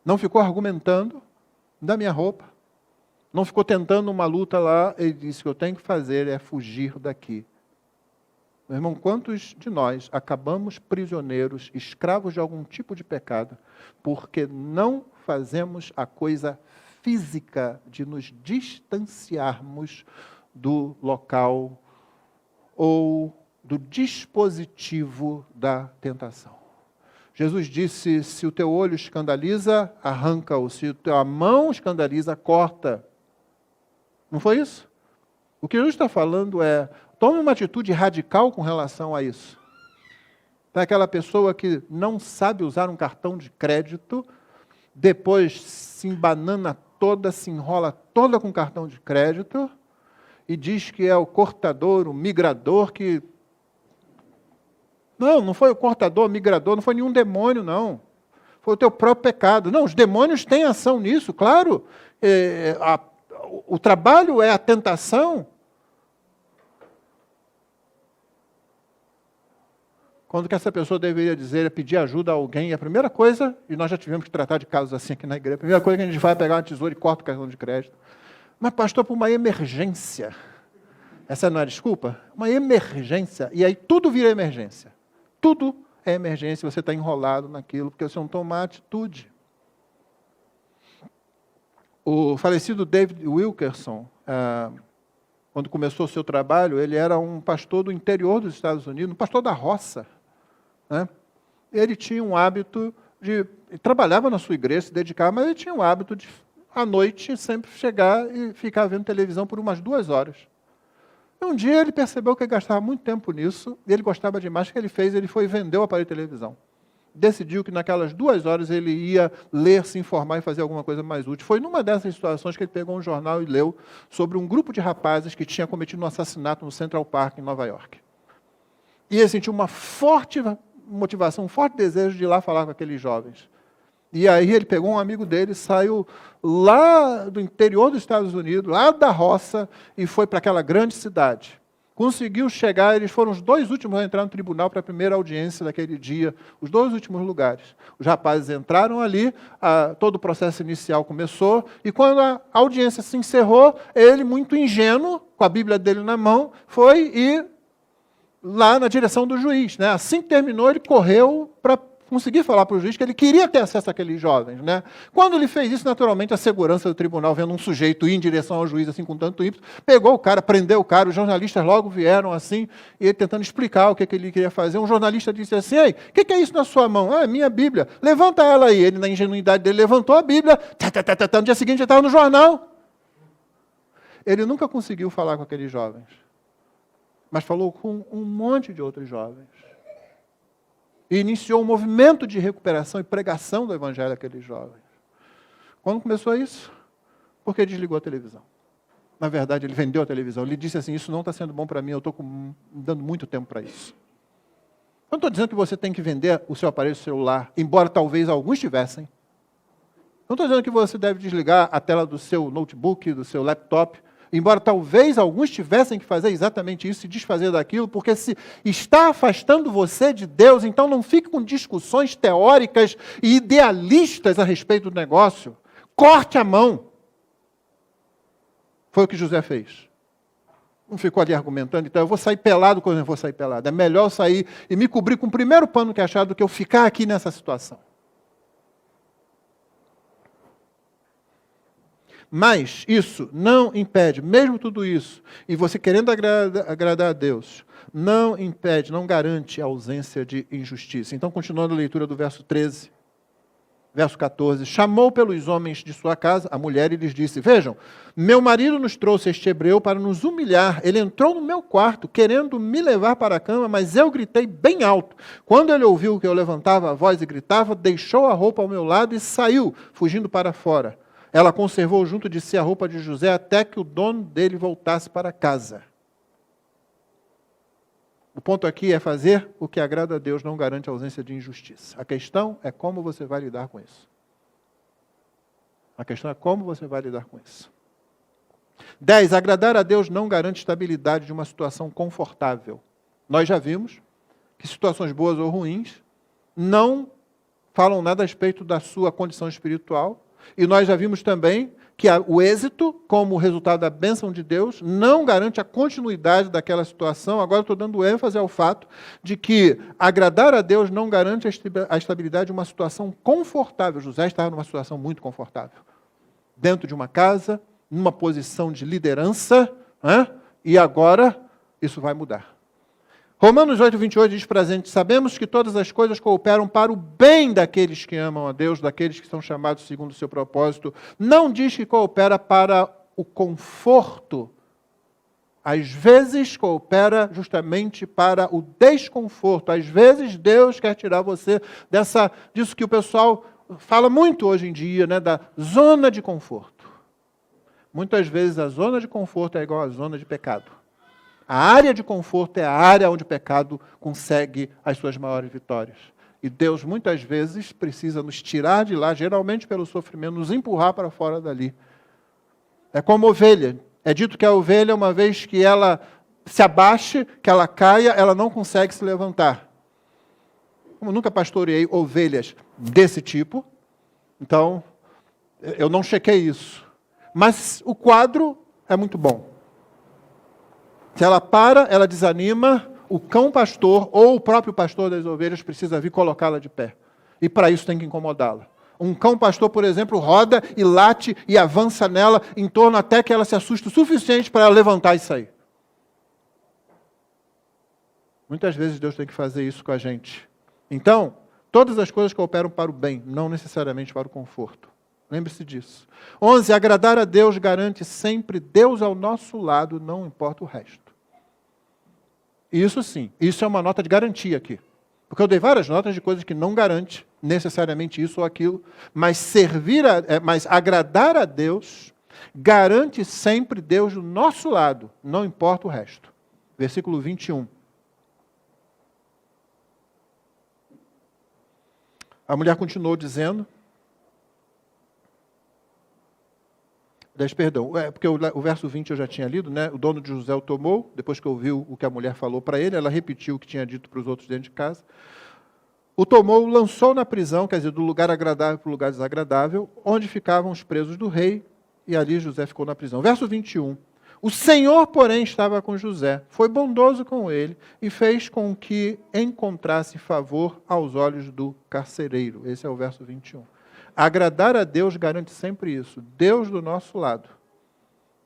Não ficou argumentando da minha roupa, não ficou tentando uma luta lá, ele disse, o que eu tenho que fazer é fugir daqui. Meu irmão, quantos de nós acabamos prisioneiros, escravos de algum tipo de pecado, porque não fazemos a coisa física de nos distanciarmos do local ou do dispositivo da tentação. Jesus disse, se o teu olho escandaliza, arranca-o. Se a tua mão escandaliza, corta. Não foi isso? O que Jesus está falando é, tome uma atitude radical com relação a isso. Para aquela pessoa que não sabe usar um cartão de crédito, depois se embanana toda, se enrola toda com cartão de crédito e diz que é o cortador, o migrador que... Não foi o cortador, o migrador, não foi nenhum demônio, não. foi o teu próprio pecado. Não, os demônios têm ação nisso, claro. O trabalho é a tentação. Quando que essa pessoa deveria dizer, é pedir ajuda a alguém, a primeira coisa, e nós já tivemos que tratar de casos assim aqui na igreja, a primeira coisa que a gente vai é pegar uma tesoura e corta o cartão de crédito. Mas, pastor, por uma emergência. Essa não é desculpa? Uma emergência. E aí tudo vira emergência. Tudo é emergência, você está enrolado naquilo, porque você não toma atitude. O falecido David Wilkerson, quando começou o seu trabalho, ele era um pastor do interior dos Estados Unidos, um pastor da roça. Né? Ele tinha um hábito de... Ele trabalhava na sua igreja, se dedicava, mas ele tinha um hábito de, à noite, sempre chegar e ficar vendo televisão por umas 2 horas. E um dia ele percebeu que ele gastava muito tempo nisso, e ele gostava demais. O que ele fez? Ele foi e vendeu o aparelho de televisão. Decidiu que naquelas 2 horas ele ia ler, se informar e fazer alguma coisa mais útil. Foi numa dessas situações que ele pegou um jornal e leu sobre um grupo de rapazes que tinha cometido um assassinato no Central Park, em Nova York. E ele sentiu uma forte motivação, um forte desejo de ir lá falar com aqueles jovens. E aí ele pegou um amigo dele, saiu lá do interior dos Estados Unidos, lá da roça, e foi para aquela grande cidade. Conseguiu chegar, eles foram os 2 últimos a entrar no tribunal para a primeira audiência daquele dia, os 2 últimos lugares. Os rapazes entraram ali, todo o processo inicial começou, e quando a audiência se encerrou, ele, muito ingênuo, com a Bíblia dele na mão, foi e lá na direção do juiz. Né? Assim que terminou, ele correu para conseguir falar para o juiz que ele queria ter acesso àqueles jovens. Né? Quando ele fez isso, naturalmente, a segurança do tribunal, vendo um sujeito ir em direção ao juiz assim com tanto ímpeto, pegou o cara, prendeu o cara, os jornalistas logo vieram assim, e ele tentando explicar o que ele queria fazer. Um jornalista disse assim, ei, o que é isso na sua mão? Ah, é minha Bíblia. Levanta ela aí. Ele, na ingenuidade dele, levantou a Bíblia, no dia seguinte ele estava no jornal. Ele nunca conseguiu falar com aqueles jovens, mas falou com um monte de outros jovens. E iniciou um movimento de recuperação e pregação do Evangelho àqueles jovens. Quando começou isso? Porque desligou a televisão. Na verdade, ele vendeu a televisão. Ele disse assim, isso não está sendo bom para mim, eu estou dando muito tempo para isso. Eu não estou dizendo que você tem que vender o seu aparelho celular, embora talvez alguns tivessem. Não estou dizendo que você deve desligar a tela do seu notebook, do seu laptop, embora talvez alguns tivessem que fazer exatamente isso, se desfazer daquilo, porque se está afastando você de Deus, então não fique com discussões teóricas e idealistas a respeito do negócio. Corte a mão. Foi o que José fez. Não ficou ali argumentando, então eu vou sair pelado quando eu vou sair pelado. É melhor eu sair e me cobrir com o primeiro pano que achar do que eu ficar aqui nessa situação. Mas isso não impede, mesmo tudo isso, e você querendo agradar a Deus, não impede, não garante a ausência de injustiça. Então, continuando a leitura do verso 13, verso 14, chamou pelos homens de sua casa a mulher e lhes disse, vejam, meu marido nos trouxe este hebreu para nos humilhar, ele entrou no meu quarto, querendo me levar para a cama, mas eu gritei bem alto. Quando ele ouviu que eu levantava a voz e gritava, deixou a roupa ao meu lado e saiu, fugindo para fora. Ela conservou junto de si a roupa de José até que o dono dele voltasse para casa. O ponto aqui é fazer o que agrada a Deus, não garante a ausência de injustiça. A questão é como você vai lidar com isso. A questão é como você vai lidar com isso. 10. Agradar a Deus não garante estabilidade de uma situação confortável. Nós já vimos que situações boas ou ruins não falam nada a respeito da sua condição espiritual. E nós já vimos também que o êxito, como resultado da bênção de Deus, não garante a continuidade daquela situação. Agora estou dando ênfase ao fato de que agradar a Deus não garante a estabilidade de uma situação confortável. José estava numa situação muito confortável. Dentro de uma casa, numa posição de liderança, né? E agora isso vai mudar. Romanos 8, 28 diz para a gente, sabemos que todas as coisas cooperam para o bem daqueles que amam a Deus, daqueles que são chamados segundo o seu propósito. Não diz que coopera para o conforto. Às vezes coopera justamente para o desconforto. Às vezes Deus quer tirar você disso que o pessoal fala muito hoje em dia, né, da zona de conforto. Muitas vezes a zona de conforto é igual à zona de pecado. A área de conforto é a área onde o pecado consegue as suas maiores vitórias. E Deus, muitas vezes, precisa nos tirar de lá, geralmente pelo sofrimento, nos empurrar para fora dali. É como ovelha. É dito que a ovelha, uma vez que ela se abaixe, que ela caia, ela não consegue se levantar. Como nunca pastoreei ovelhas desse tipo, então eu não chequei isso. Mas o quadro é muito bom. Se ela para, ela desanima, o cão pastor ou o próprio pastor das ovelhas precisa vir colocá-la de pé. E para isso tem que incomodá-la. Um cão pastor, por exemplo, roda e late e avança nela em torno até que ela se assuste o suficiente para ela levantar e sair. Muitas vezes Deus tem que fazer isso com a gente. Então, todas as coisas cooperam para o bem, não necessariamente para o conforto. Lembre-se disso. 11. Agradar a Deus garante sempre Deus ao nosso lado, não importa o resto. Isso sim, isso é uma nota de garantia aqui. Porque eu dei várias notas de coisas que não garante necessariamente isso ou aquilo, mas mas agradar a Deus garante sempre Deus do nosso lado, não importa o resto. Versículo 21. A mulher continuou dizendo, porque o verso 20 eu já tinha lido, né? O dono de José o tomou, depois que ouviu o que a mulher falou para ele, ela repetiu o que tinha dito para os outros dentro de casa. O tomou, o lançou na prisão, quer dizer, do lugar agradável para o lugar desagradável, onde ficavam os presos do rei, e ali José ficou na prisão. Verso 21. O Senhor, porém, estava com José, foi bondoso com ele, e fez com que encontrasse favor aos olhos do carcereiro. Esse é o verso 21. Agradar a Deus garante sempre isso. Deus do nosso lado.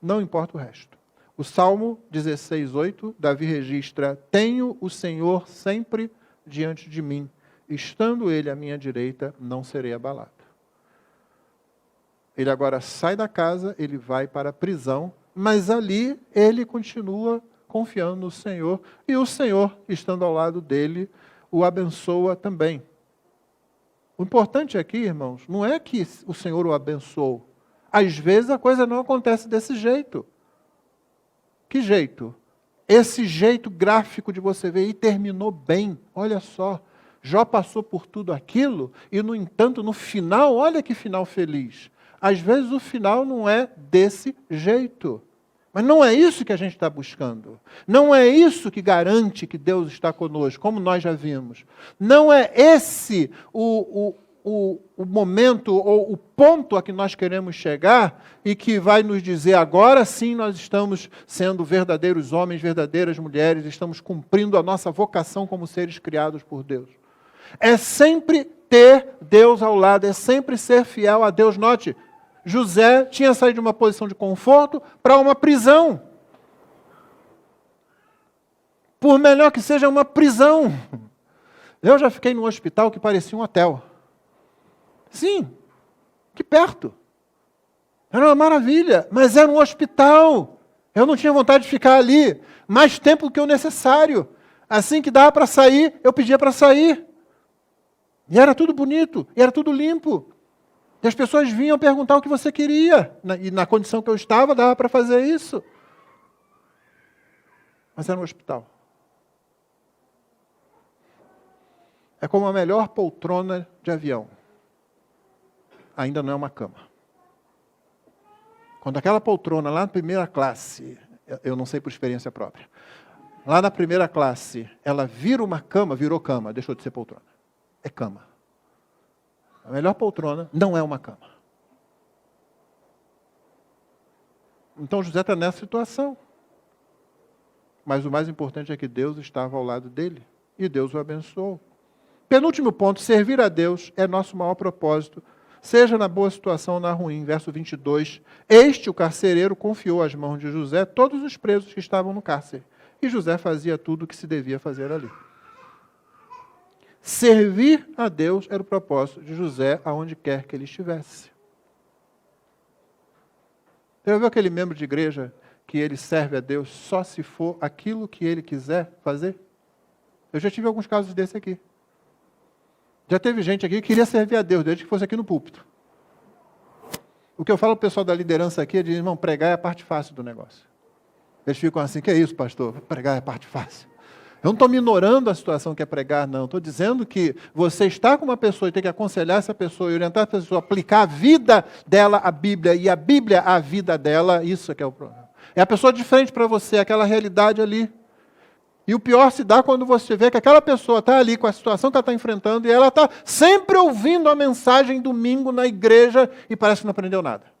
Não importa o resto. O Salmo 16:8, Davi registra: tenho o Senhor sempre diante de mim. Estando ele à minha direita, não serei abalado. Ele agora sai da casa, ele vai para a prisão, mas ali ele continua confiando no Senhor. E o Senhor, estando ao lado dele, o abençoa também. O importante aqui, irmãos, não é que o Senhor o abençoou. Às vezes a coisa não acontece desse jeito. Que jeito? Esse jeito gráfico de você ver, e terminou bem. Olha só, Jó passou por tudo aquilo, e no entanto, no final, olha que final feliz. Às vezes o final não é desse jeito. Mas não é isso que a gente está buscando. Não é isso que garante que Deus está conosco, como nós já vimos. Não é esse o momento ou o ponto a que nós queremos chegar e que vai nos dizer agora sim nós estamos sendo verdadeiros homens, verdadeiras mulheres, estamos cumprindo a nossa vocação como seres criados por Deus. É sempre ter Deus ao lado, é sempre ser fiel a Deus. Note, José tinha saído de uma posição de conforto para uma prisão. Por melhor que seja uma prisão. Eu já fiquei num hospital que parecia um hotel. Sim, que perto. Era uma maravilha, mas era um hospital. Eu não tinha vontade de ficar ali mais tempo do que o necessário. Assim que dava para sair, eu pedia para sair. E era tudo bonito, e era tudo limpo. E as pessoas vinham perguntar o que você queria. E na condição que eu estava, dava para fazer isso. Mas era um hospital. É como a melhor poltrona de avião. Ainda não é uma cama. Quando aquela poltrona lá na primeira classe, eu não sei por experiência própria, lá na primeira classe, ela vira uma cama, virou cama, deixou de ser poltrona. É cama. A melhor poltrona não é uma cama. Então José está nessa situação. Mas o mais importante é que Deus estava ao lado dele. E Deus o abençoou. Penúltimo ponto, servir a Deus é nosso maior propósito. Seja na boa situação ou na ruim. Verso 22. Este, o carcereiro, confiou às mãos de José todos os presos que estavam no cárcere. E José fazia tudo o que se devia fazer ali. Servir a Deus era o propósito de José, aonde quer que ele estivesse. Você já viu aquele membro de igreja que ele serve a Deus só se for aquilo que ele quiser fazer? Eu já tive alguns casos desse aqui. Já teve gente aqui que queria servir a Deus, desde que fosse aqui no púlpito. O que eu falo para o pessoal da liderança aqui é de, irmão, pregar é a parte fácil do negócio. Eles ficam assim, que é isso, pastor? Pregar é a parte fácil. Eu não estou minorando a situação que é pregar, não. Estou dizendo que você está com uma pessoa e tem que aconselhar essa pessoa e orientar a pessoa a aplicar a vida dela à Bíblia e a Bíblia à vida dela, isso é que é o problema. É a pessoa de frente para você, aquela realidade ali. E o pior se dá quando você vê que aquela pessoa está ali com a situação que ela está enfrentando e ela está sempre ouvindo a mensagem domingo na igreja e parece que não aprendeu nada.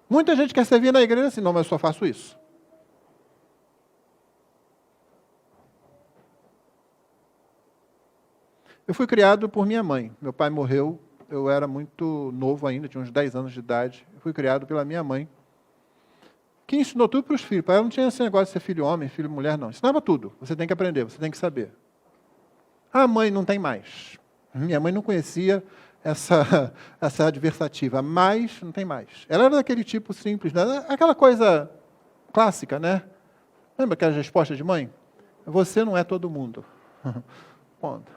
Muita gente quer servir na igreja assim, não, mas eu só faço isso. Eu fui criado por minha mãe. Meu pai morreu, eu era muito novo ainda, tinha uns 10 anos de idade. Eu fui criado pela minha mãe, que ensinou tudo para os filhos. Ela não tinha esse negócio de ser filho homem, filho mulher, não. Ensinava tudo. Você tem que aprender, você tem que saber. A mãe não tem mais. Minha mãe não conhecia essa adversativa, mas não tem mais. Ela era daquele tipo simples, né? Aquela coisa clássica, né? Lembra aquelas respostas de mãe? Você não é todo mundo. Ponto.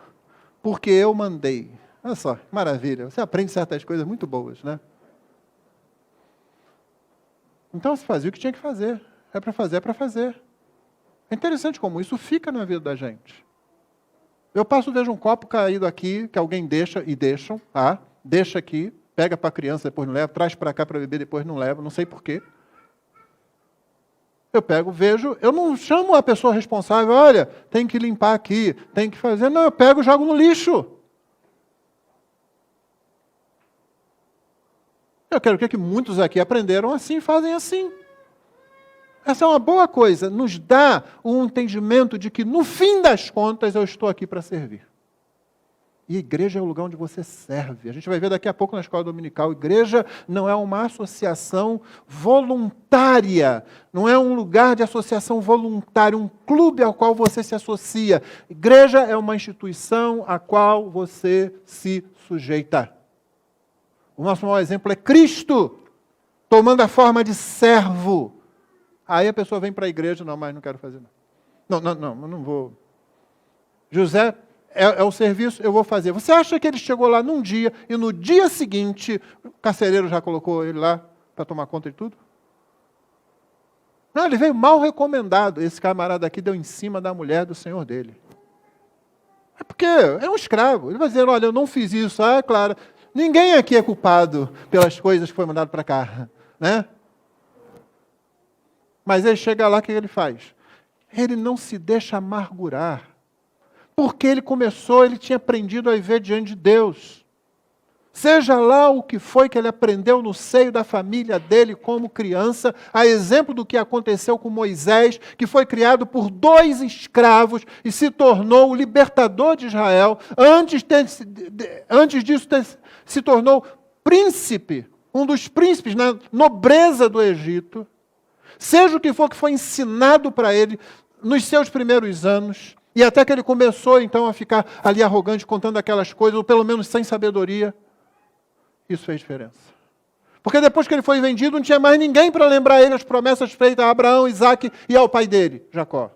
Porque eu mandei. Olha só, maravilha. Você aprende certas coisas muito boas, né? Então você fazia o que tinha que fazer. É para fazer, é para fazer. É interessante como isso fica na vida da gente. Eu vejo um copo caído aqui, que alguém deixa, e deixam, tá? Deixa aqui, pega para a criança, depois não leva, traz para cá para beber, depois não leva, não sei porquê. Eu pego, vejo, eu não chamo a pessoa responsável, olha, tem que limpar aqui, tem que fazer, não, eu pego e jogo no lixo. Eu quero crer que muitos aqui aprenderam assim, fazem assim. Essa é uma boa coisa, nos dá um entendimento de que, no fim das contas, eu estou aqui para servir. E a igreja é o lugar onde você serve. A gente vai ver daqui a pouco na escola dominical. Igreja não é uma associação voluntária, não é um lugar de associação voluntária, um clube ao qual você se associa. Igreja é uma instituição a qual você se sujeita. O nosso maior exemplo é Cristo, tomando a forma de servo. Aí a pessoa vem para a igreja, não, mas não quero fazer. Não vou. José, é o serviço, eu vou fazer. Você acha que ele chegou lá num dia e no dia seguinte o carcereiro já colocou ele lá para tomar conta de tudo? Não, ele veio mal recomendado. Esse camarada aqui deu em cima da mulher do senhor dele. É porque é um escravo. Ele vai dizer, olha, eu não fiz isso. Ah, é claro, ninguém aqui é culpado pelas coisas que foi mandado para cá, né? Mas ele chega lá, o que ele faz? Ele não se deixa amargurar. Porque ele tinha aprendido a viver diante de Deus. Seja lá o que foi que ele aprendeu no seio da família dele como criança, a exemplo do que aconteceu com Moisés, que foi criado por 2 escravos e se tornou o libertador de Israel. Antes disso, se tornou príncipe, um dos príncipes na nobreza do Egito. Seja o que for que foi ensinado para ele nos seus primeiros anos, e até que ele começou então a ficar ali arrogante, contando aquelas coisas, ou pelo menos sem sabedoria, isso fez diferença. Porque depois que ele foi vendido, não tinha mais ninguém para lembrar ele as promessas feitas a Abraão, Isaque e ao pai dele, Jacó.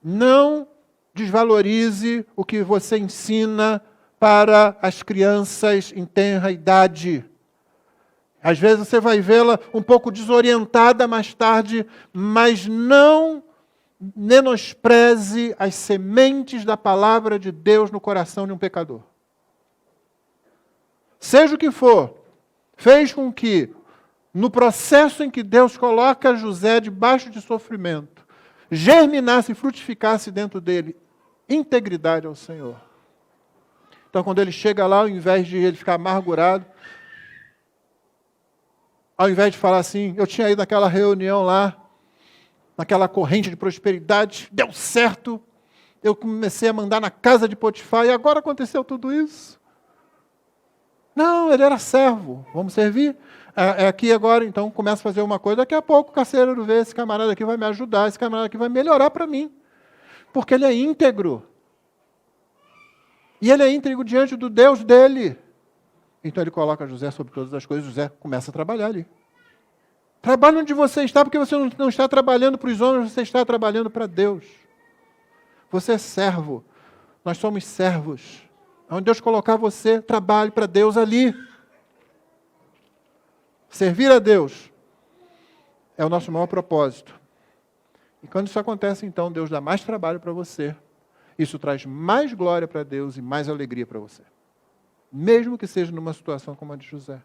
Não desvalorize o que você ensina para as crianças em tenra idade. Às vezes você vai vê-la um pouco desorientada mais tarde, mas não menospreze as sementes da palavra de Deus no coração de um pecador. Seja o que for, fez com que, no processo em que Deus coloca José debaixo de sofrimento, germinasse e frutificasse dentro dele integridade ao Senhor. Então, quando ele chega lá, ao invés de ele ficar amargurado, ao invés de falar assim, eu tinha ido naquela reunião lá, naquela corrente de prosperidade, deu certo, eu comecei a mandar na casa de Potifar e agora aconteceu tudo isso. Não, ele era servo, vamos servir? É aqui agora, então começa a fazer uma coisa, daqui a pouco o carcereiro vê, esse camarada aqui vai me ajudar, esse camarada aqui vai melhorar para mim, porque ele é íntegro. E ele é íntegro diante do Deus dele. Então ele coloca José sobre todas as coisas, José começa a trabalhar ali. Trabalhe onde você está, porque você não está trabalhando para os homens, você está trabalhando para Deus. Você é servo. Nós somos servos. Onde Deus colocar você, trabalhe para Deus ali. Servir a Deus é o nosso maior propósito. E quando isso acontece, então, Deus dá mais trabalho para você. Isso traz mais glória para Deus e mais alegria para você. Mesmo que seja numa situação como a de José.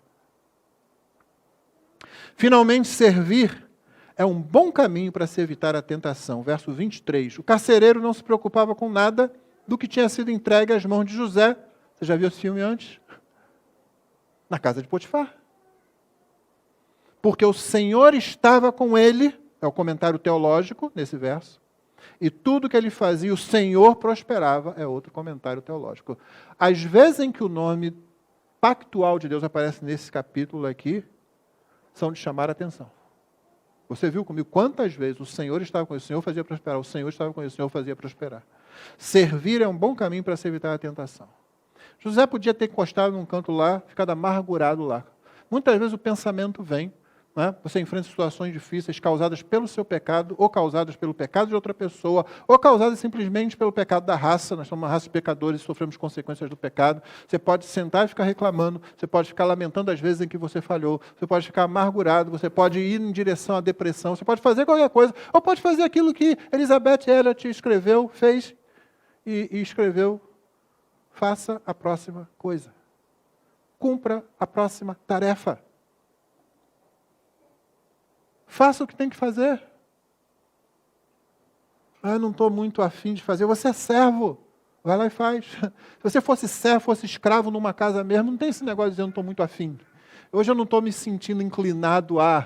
Finalmente, servir é um bom caminho para se evitar a tentação. Verso 23. O carcereiro não se preocupava com nada do que tinha sido entregue às mãos de José. Você já viu esse filme antes? Na casa de Potifar. Porque o Senhor estava com ele, é o comentário teológico nesse verso, e tudo que ele fazia, o Senhor prosperava, é outro comentário teológico. Às vezes em que o nome pactual de Deus aparece nesse capítulo aqui, são de chamar a atenção. Você viu comigo quantas vezes o Senhor estava com ele, o Senhor fazia prosperar, o Senhor estava com ele, o Senhor fazia prosperar. Servir é um bom caminho para se evitar a tentação. José podia ter encostado num canto lá, ficado amargurado lá. Muitas vezes o pensamento vem, né? Você enfrenta situações difíceis causadas pelo seu pecado, ou causadas pelo pecado de outra pessoa, ou causadas simplesmente pelo pecado da raça. Nós somos uma raça de pecadores e sofremos consequências do pecado. Você pode sentar e ficar reclamando, você pode ficar lamentando as vezes em que você falhou, você pode ficar amargurado, você pode ir em direção à depressão, você pode fazer qualquer coisa, ou pode fazer aquilo que Elizabeth Elliot escreveu, fez e escreveu: faça a próxima coisa. Cumpra a próxima tarefa. Faça o que tem que fazer. Eu não estou muito afim de fazer. Você é servo. Vai lá e faz. Se você fosse servo, fosse escravo numa casa mesmo, não tem esse negócio de dizer eu não estou muito afim. Hoje eu não estou me sentindo inclinado a...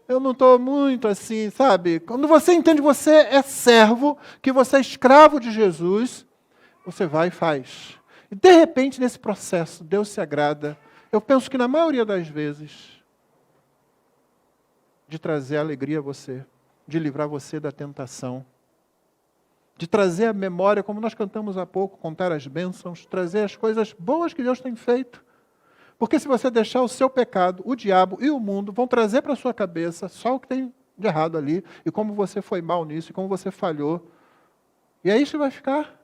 Eu não estou muito assim, sabe? Quando você entende que você é servo, que você é escravo de Jesus, você vai e faz. E de repente, nesse processo, Deus se agrada. Eu penso que na maioria das vezes, de trazer alegria a você, de livrar você da tentação, de trazer a memória, como nós cantamos há pouco, contar as bênçãos, trazer as coisas boas que Deus tem feito. Porque se você deixar o seu pecado, o diabo e o mundo vão trazer para a sua cabeça só o que tem de errado ali, e como você foi mal nisso, e como você falhou. E aí você vai ficar.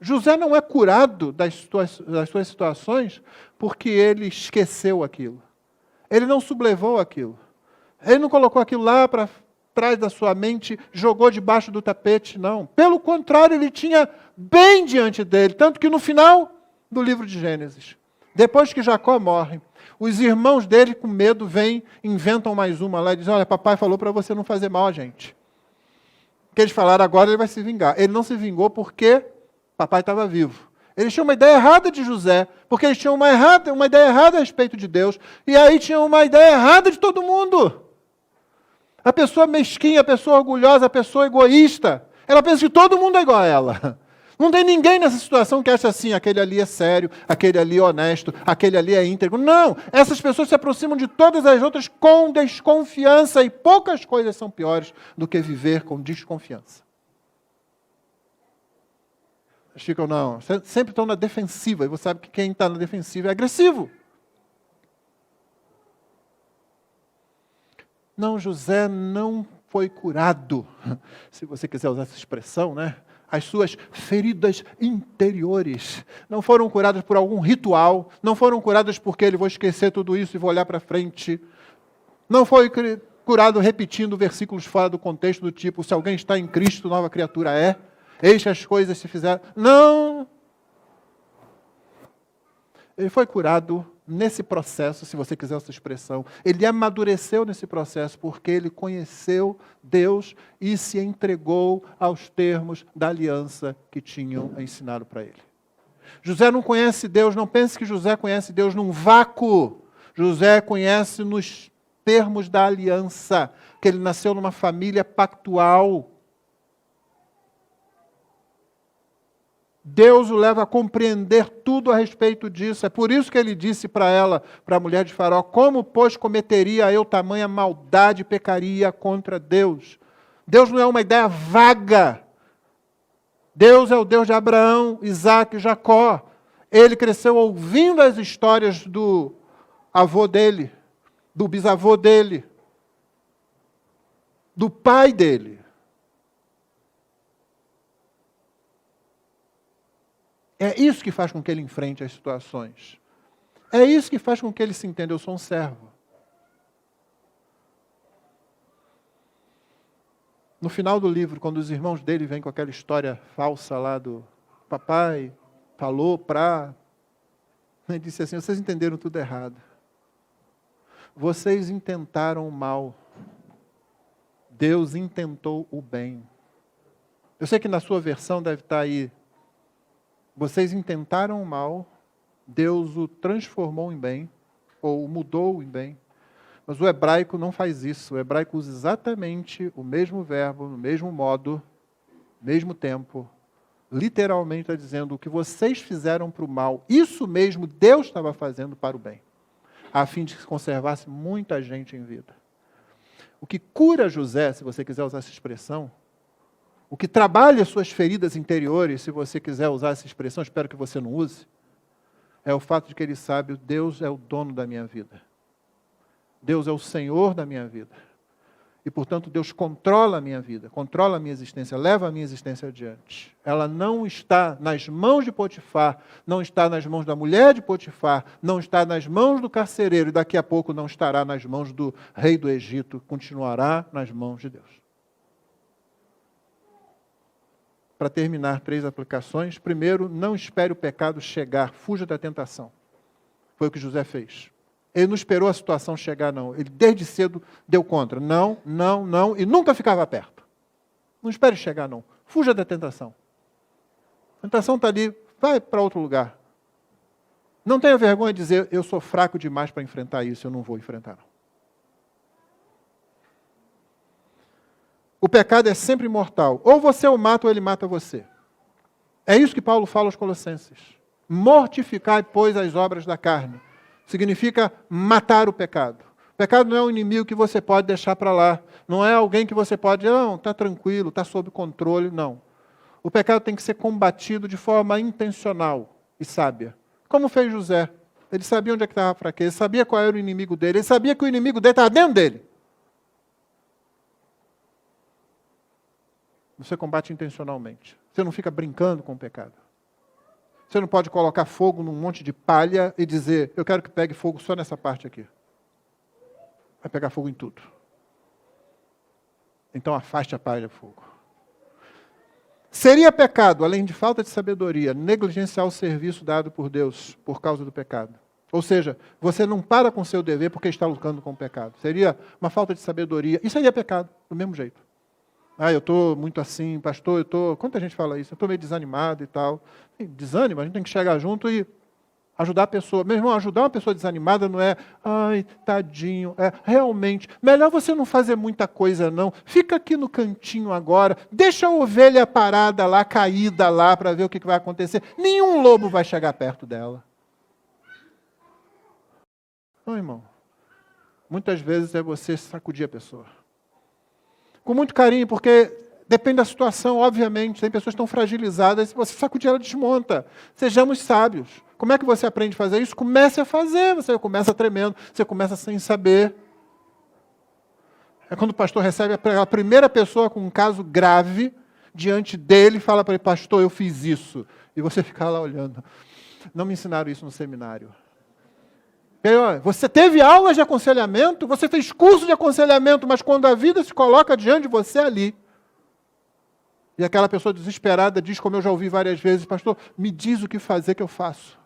José não é curado das suas situações porque ele esqueceu aquilo. Ele não sublevou aquilo. Ele não colocou aquilo lá para trás da sua mente, jogou debaixo do tapete, não. Pelo contrário, ele tinha bem diante dele. Tanto que no final do livro de Gênesis, depois que Jacó morre, os irmãos dele, com medo, vêm, inventam mais uma lá e dizem: olha, papai falou para você não fazer mal a gente. Que eles falaram, agora ele vai se vingar. Ele não se vingou porque papai estava vivo. Eles tinham uma ideia errada de José, porque eles tinham uma ideia errada a respeito de Deus, e aí tinham uma ideia errada de todo mundo. A pessoa mesquinha, a pessoa orgulhosa, a pessoa egoísta, ela pensa que todo mundo é igual a ela. Não tem ninguém nessa situação que acha assim, aquele ali é sério, aquele ali é honesto, aquele ali é íntegro. Não, essas pessoas se aproximam de todas as outras com desconfiança, e poucas coisas são piores do que viver com desconfiança. Ficam, não, sempre estão na defensiva, e você sabe que quem está na defensiva é agressivo. Não, José não foi curado, se você quiser usar essa expressão, né? As suas feridas interiores não foram curadas por algum ritual, não foram curadas porque ele vou esquecer tudo isso e vou olhar para frente. Não foi curado repetindo versículos fora do contexto do tipo, se alguém está em Cristo, nova criatura é. Eis que as coisas se fizeram. Não! Ele foi curado nesse processo, se você quiser essa expressão. Ele amadureceu nesse processo porque ele conheceu Deus e se entregou aos termos da aliança que tinham ensinado para ele. José não conhece Deus, não pense que José conhece Deus num vácuo. José conhece nos termos da aliança, que ele nasceu numa família pactual. Deus o leva a compreender tudo a respeito disso. É por isso que ele disse para ela, para a mulher de Faraó, como, pois, cometeria eu tamanha maldade e pecaria contra Deus? Deus não é uma ideia vaga. Deus é o Deus de Abraão, Isaac e Jacó. Ele cresceu ouvindo as histórias do avô dele, do bisavô dele, do pai dele. É isso que faz com que ele enfrente as situações. É isso que faz com que ele se entenda, eu sou um servo. No final do livro, quando os irmãos dele vêm com aquela história falsa lá do papai falou para... Ele disse assim, vocês entenderam tudo errado. Vocês intentaram o mal. Deus intentou o bem. Eu sei que na sua versão deve estar aí. Vocês intentaram o mal, Deus o transformou em bem, ou o mudou em bem. Mas o hebraico não faz isso. O hebraico usa exatamente o mesmo verbo, no mesmo modo, mesmo tempo. Literalmente está dizendo o que vocês fizeram para o mal, isso mesmo Deus estava fazendo para o bem, a fim de que conservasse muita gente em vida. O que cura José, se você quiser usar essa expressão, o que trabalha suas feridas interiores, se você quiser usar essa expressão, espero que você não use, é o fato de que ele sabe, Deus é o dono da minha vida. Deus é o Senhor da minha vida. E, portanto, Deus controla a minha vida, controla a minha existência, leva a minha existência adiante. Ela não está nas mãos de Potifar, não está nas mãos da mulher de Potifar, não está nas mãos do carcereiro, e daqui a pouco não estará nas mãos do rei do Egito, continuará nas mãos de Deus. Para terminar, 3 aplicações. Primeiro, não espere o pecado chegar, fuja da tentação. Foi o que José fez. Ele não esperou a situação chegar, não. Ele desde cedo deu contra. Não, não, não, e nunca ficava perto. Não espere chegar, não. Fuja da tentação. A tentação está ali, vai para outro lugar. Não tenha vergonha de dizer, eu sou fraco demais para enfrentar isso, eu não vou enfrentar, não. O pecado é sempre mortal. Ou você o mata ou ele mata você. É isso que Paulo fala aos Colossenses. Mortificai, pois, as obras da carne. Significa matar o pecado. O pecado não é um inimigo que você pode deixar para lá. Não é alguém que você pode dizer, não, está tranquilo, está sob controle. Não. O pecado tem que ser combatido de forma intencional e sábia. Como fez José. Ele sabia onde é que estava a fraqueza, sabia qual era o inimigo dele, ele sabia que o inimigo dele estava dentro dele. Você combate intencionalmente. Você não fica brincando com o pecado. Você não pode colocar fogo num monte de palha e dizer, eu quero que pegue fogo só nessa parte aqui. Vai pegar fogo em tudo. Então afaste a palha do fogo. Seria pecado, além de falta de sabedoria, negligenciar o serviço dado por Deus por causa do pecado. Ou seja, você não para com o seu dever porque está lutando com o pecado. Seria uma falta de sabedoria. E seria pecado, do mesmo jeito. Eu estou muito assim, pastor, quanta gente fala isso? Eu estou meio desanimado e tal. Desânimo, a gente tem que chegar junto e ajudar a pessoa. Meu irmão, ajudar uma pessoa desanimada não é, ai, tadinho, é realmente, melhor você não fazer muita coisa não. Fica aqui no cantinho agora, deixa a ovelha parada lá, caída lá, para ver o que vai acontecer. Nenhum lobo vai chegar perto dela. Não, irmão. Muitas vezes é você sacudir a pessoa. Com muito carinho, porque depende da situação, obviamente. Tem pessoas que estão fragilizadas, se você sacudir, ela desmonta. Sejamos sábios. Como é que você aprende a fazer isso? Comece a fazer. Você começa tremendo, você começa sem saber. É quando o pastor recebe a primeira pessoa com um caso grave diante dele e fala para ele, pastor, eu fiz isso. E você fica lá olhando. Não me ensinaram isso no seminário. Você teve aulas de aconselhamento, você fez curso de aconselhamento, mas quando a vida se coloca diante de você ali, e aquela pessoa desesperada diz, como eu já ouvi várias vezes, pastor, me diz o que fazer que eu faço.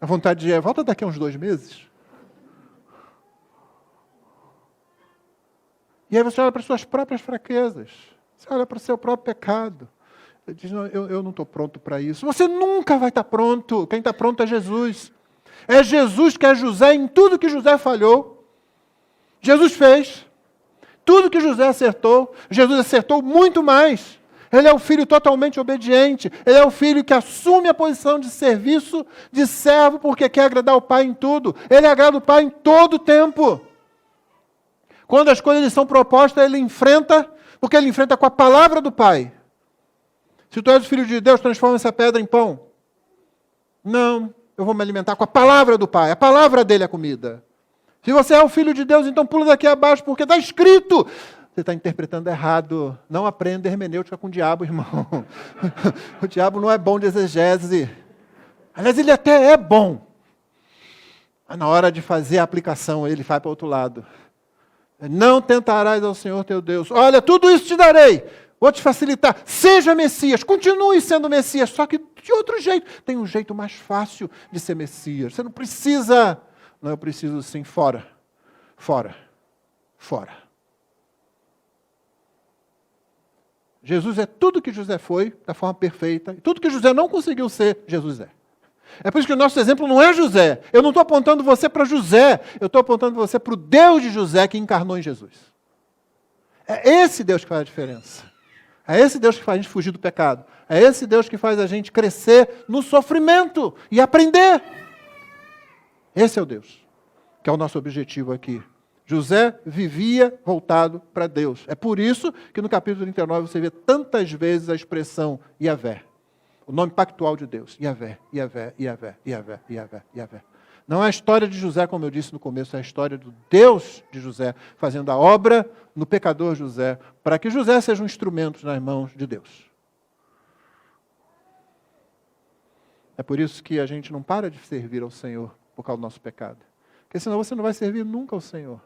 A vontade é, volta daqui a uns 2 meses. E aí você olha para as suas próprias fraquezas, você olha para o seu próprio pecado. Ele diz, não, eu não estou pronto para isso. Você nunca vai estar pronto. Quem está pronto é Jesus. É Jesus que é José em tudo que José falhou. Jesus fez. Tudo que José acertou, Jesus acertou muito mais. Ele é o filho totalmente obediente. Ele é o filho que assume a posição de serviço, de servo, porque quer agradar o Pai em tudo. Ele agrada o Pai em todo o tempo. Quando as coisas lhe são propostas, ele enfrenta, porque ele enfrenta com a palavra do Pai. Se tu és o Filho de Deus, transforma essa pedra em pão. Não, eu vou me alimentar com a palavra do Pai. A palavra dele é a comida. Se você é o Filho de Deus, então pula daqui abaixo, porque está escrito. Você está interpretando errado. Não aprenda hermenêutica com o diabo, irmão. O diabo não é bom de exegese. Aliás, ele até é bom. Mas na hora de fazer a aplicação, ele vai para o outro lado. Não tentarás ao Senhor teu Deus. Olha, tudo isso te darei. Vou te facilitar. Seja Messias. Continue sendo Messias. Só que de outro jeito. Tem um jeito mais fácil de ser Messias. Você não precisa. Não, eu preciso sim. Fora. Fora. Fora. Jesus é tudo que José foi, da forma perfeita. E tudo que José não conseguiu ser, Jesus é. É por isso que o nosso exemplo não é José. Eu não estou apontando você para José. Eu estou apontando você para o Deus de José que encarnou em Jesus. É esse Deus que faz a diferença. É esse Deus que faz a gente fugir do pecado. É esse Deus que faz a gente crescer no sofrimento e aprender. Esse é o Deus, que é o nosso objetivo aqui. José vivia voltado para Deus. É por isso que no capítulo 39 você vê tantas vezes a expressão Yahvé. O nome pactual de Deus. Yahvé, Yahvé, Yahvé, Yahvé, Yahvé, Yahvé. Não é a história de José, como eu disse no começo, é a história do Deus de José, fazendo a obra no pecador José, para que José seja um instrumento nas mãos de Deus. É por isso que a gente não para de servir ao Senhor por causa do nosso pecado. Porque senão você não vai servir nunca ao Senhor.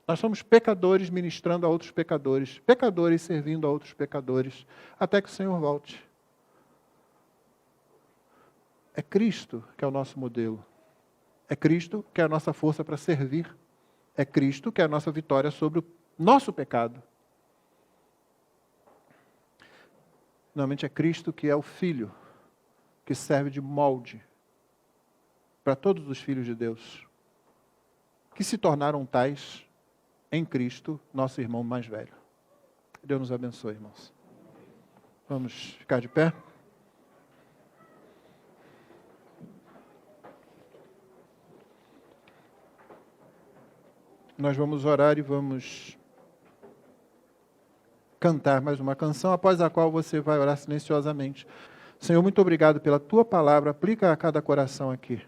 Nós somos pecadores ministrando a outros pecadores, pecadores servindo a outros pecadores, até que o Senhor volte. É Cristo que é o nosso modelo. É Cristo que é a nossa força para servir. É Cristo que é a nossa vitória sobre o nosso pecado. Normalmente é Cristo que é o Filho, que serve de molde para todos os filhos de Deus, que se tornaram tais em Cristo, nosso irmão mais velho. Deus nos abençoe, irmãos. Vamos ficar de pé? Nós vamos orar e vamos cantar mais uma canção, após a qual você vai orar silenciosamente. Senhor, muito obrigado pela Tua palavra. Aplica a cada coração aqui.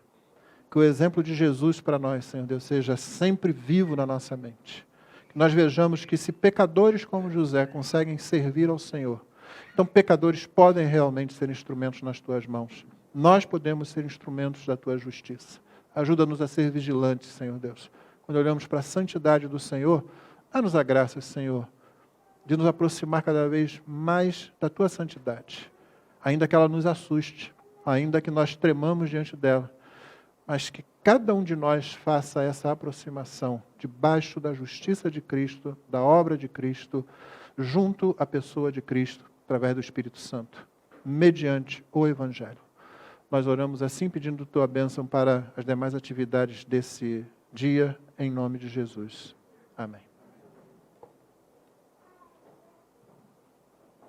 Que o exemplo de Jesus para nós, Senhor Deus, seja sempre vivo na nossa mente. Que nós vejamos que se pecadores como José conseguem servir ao Senhor, então pecadores podem realmente ser instrumentos nas Tuas mãos. Nós podemos ser instrumentos da Tua justiça. Ajuda-nos a ser vigilantes, Senhor Deus. Quando olhamos para a santidade do Senhor, dá-nos a graça, Senhor, de nos aproximar cada vez mais da Tua santidade. Ainda que ela nos assuste, ainda que nós tremamos diante dela, mas que cada um de nós faça essa aproximação debaixo da justiça de Cristo, da obra de Cristo, junto à pessoa de Cristo, através do Espírito Santo, mediante o Evangelho. Nós oramos assim, pedindo Tua bênção para as demais atividades desse dia, em nome de Jesus. Amém.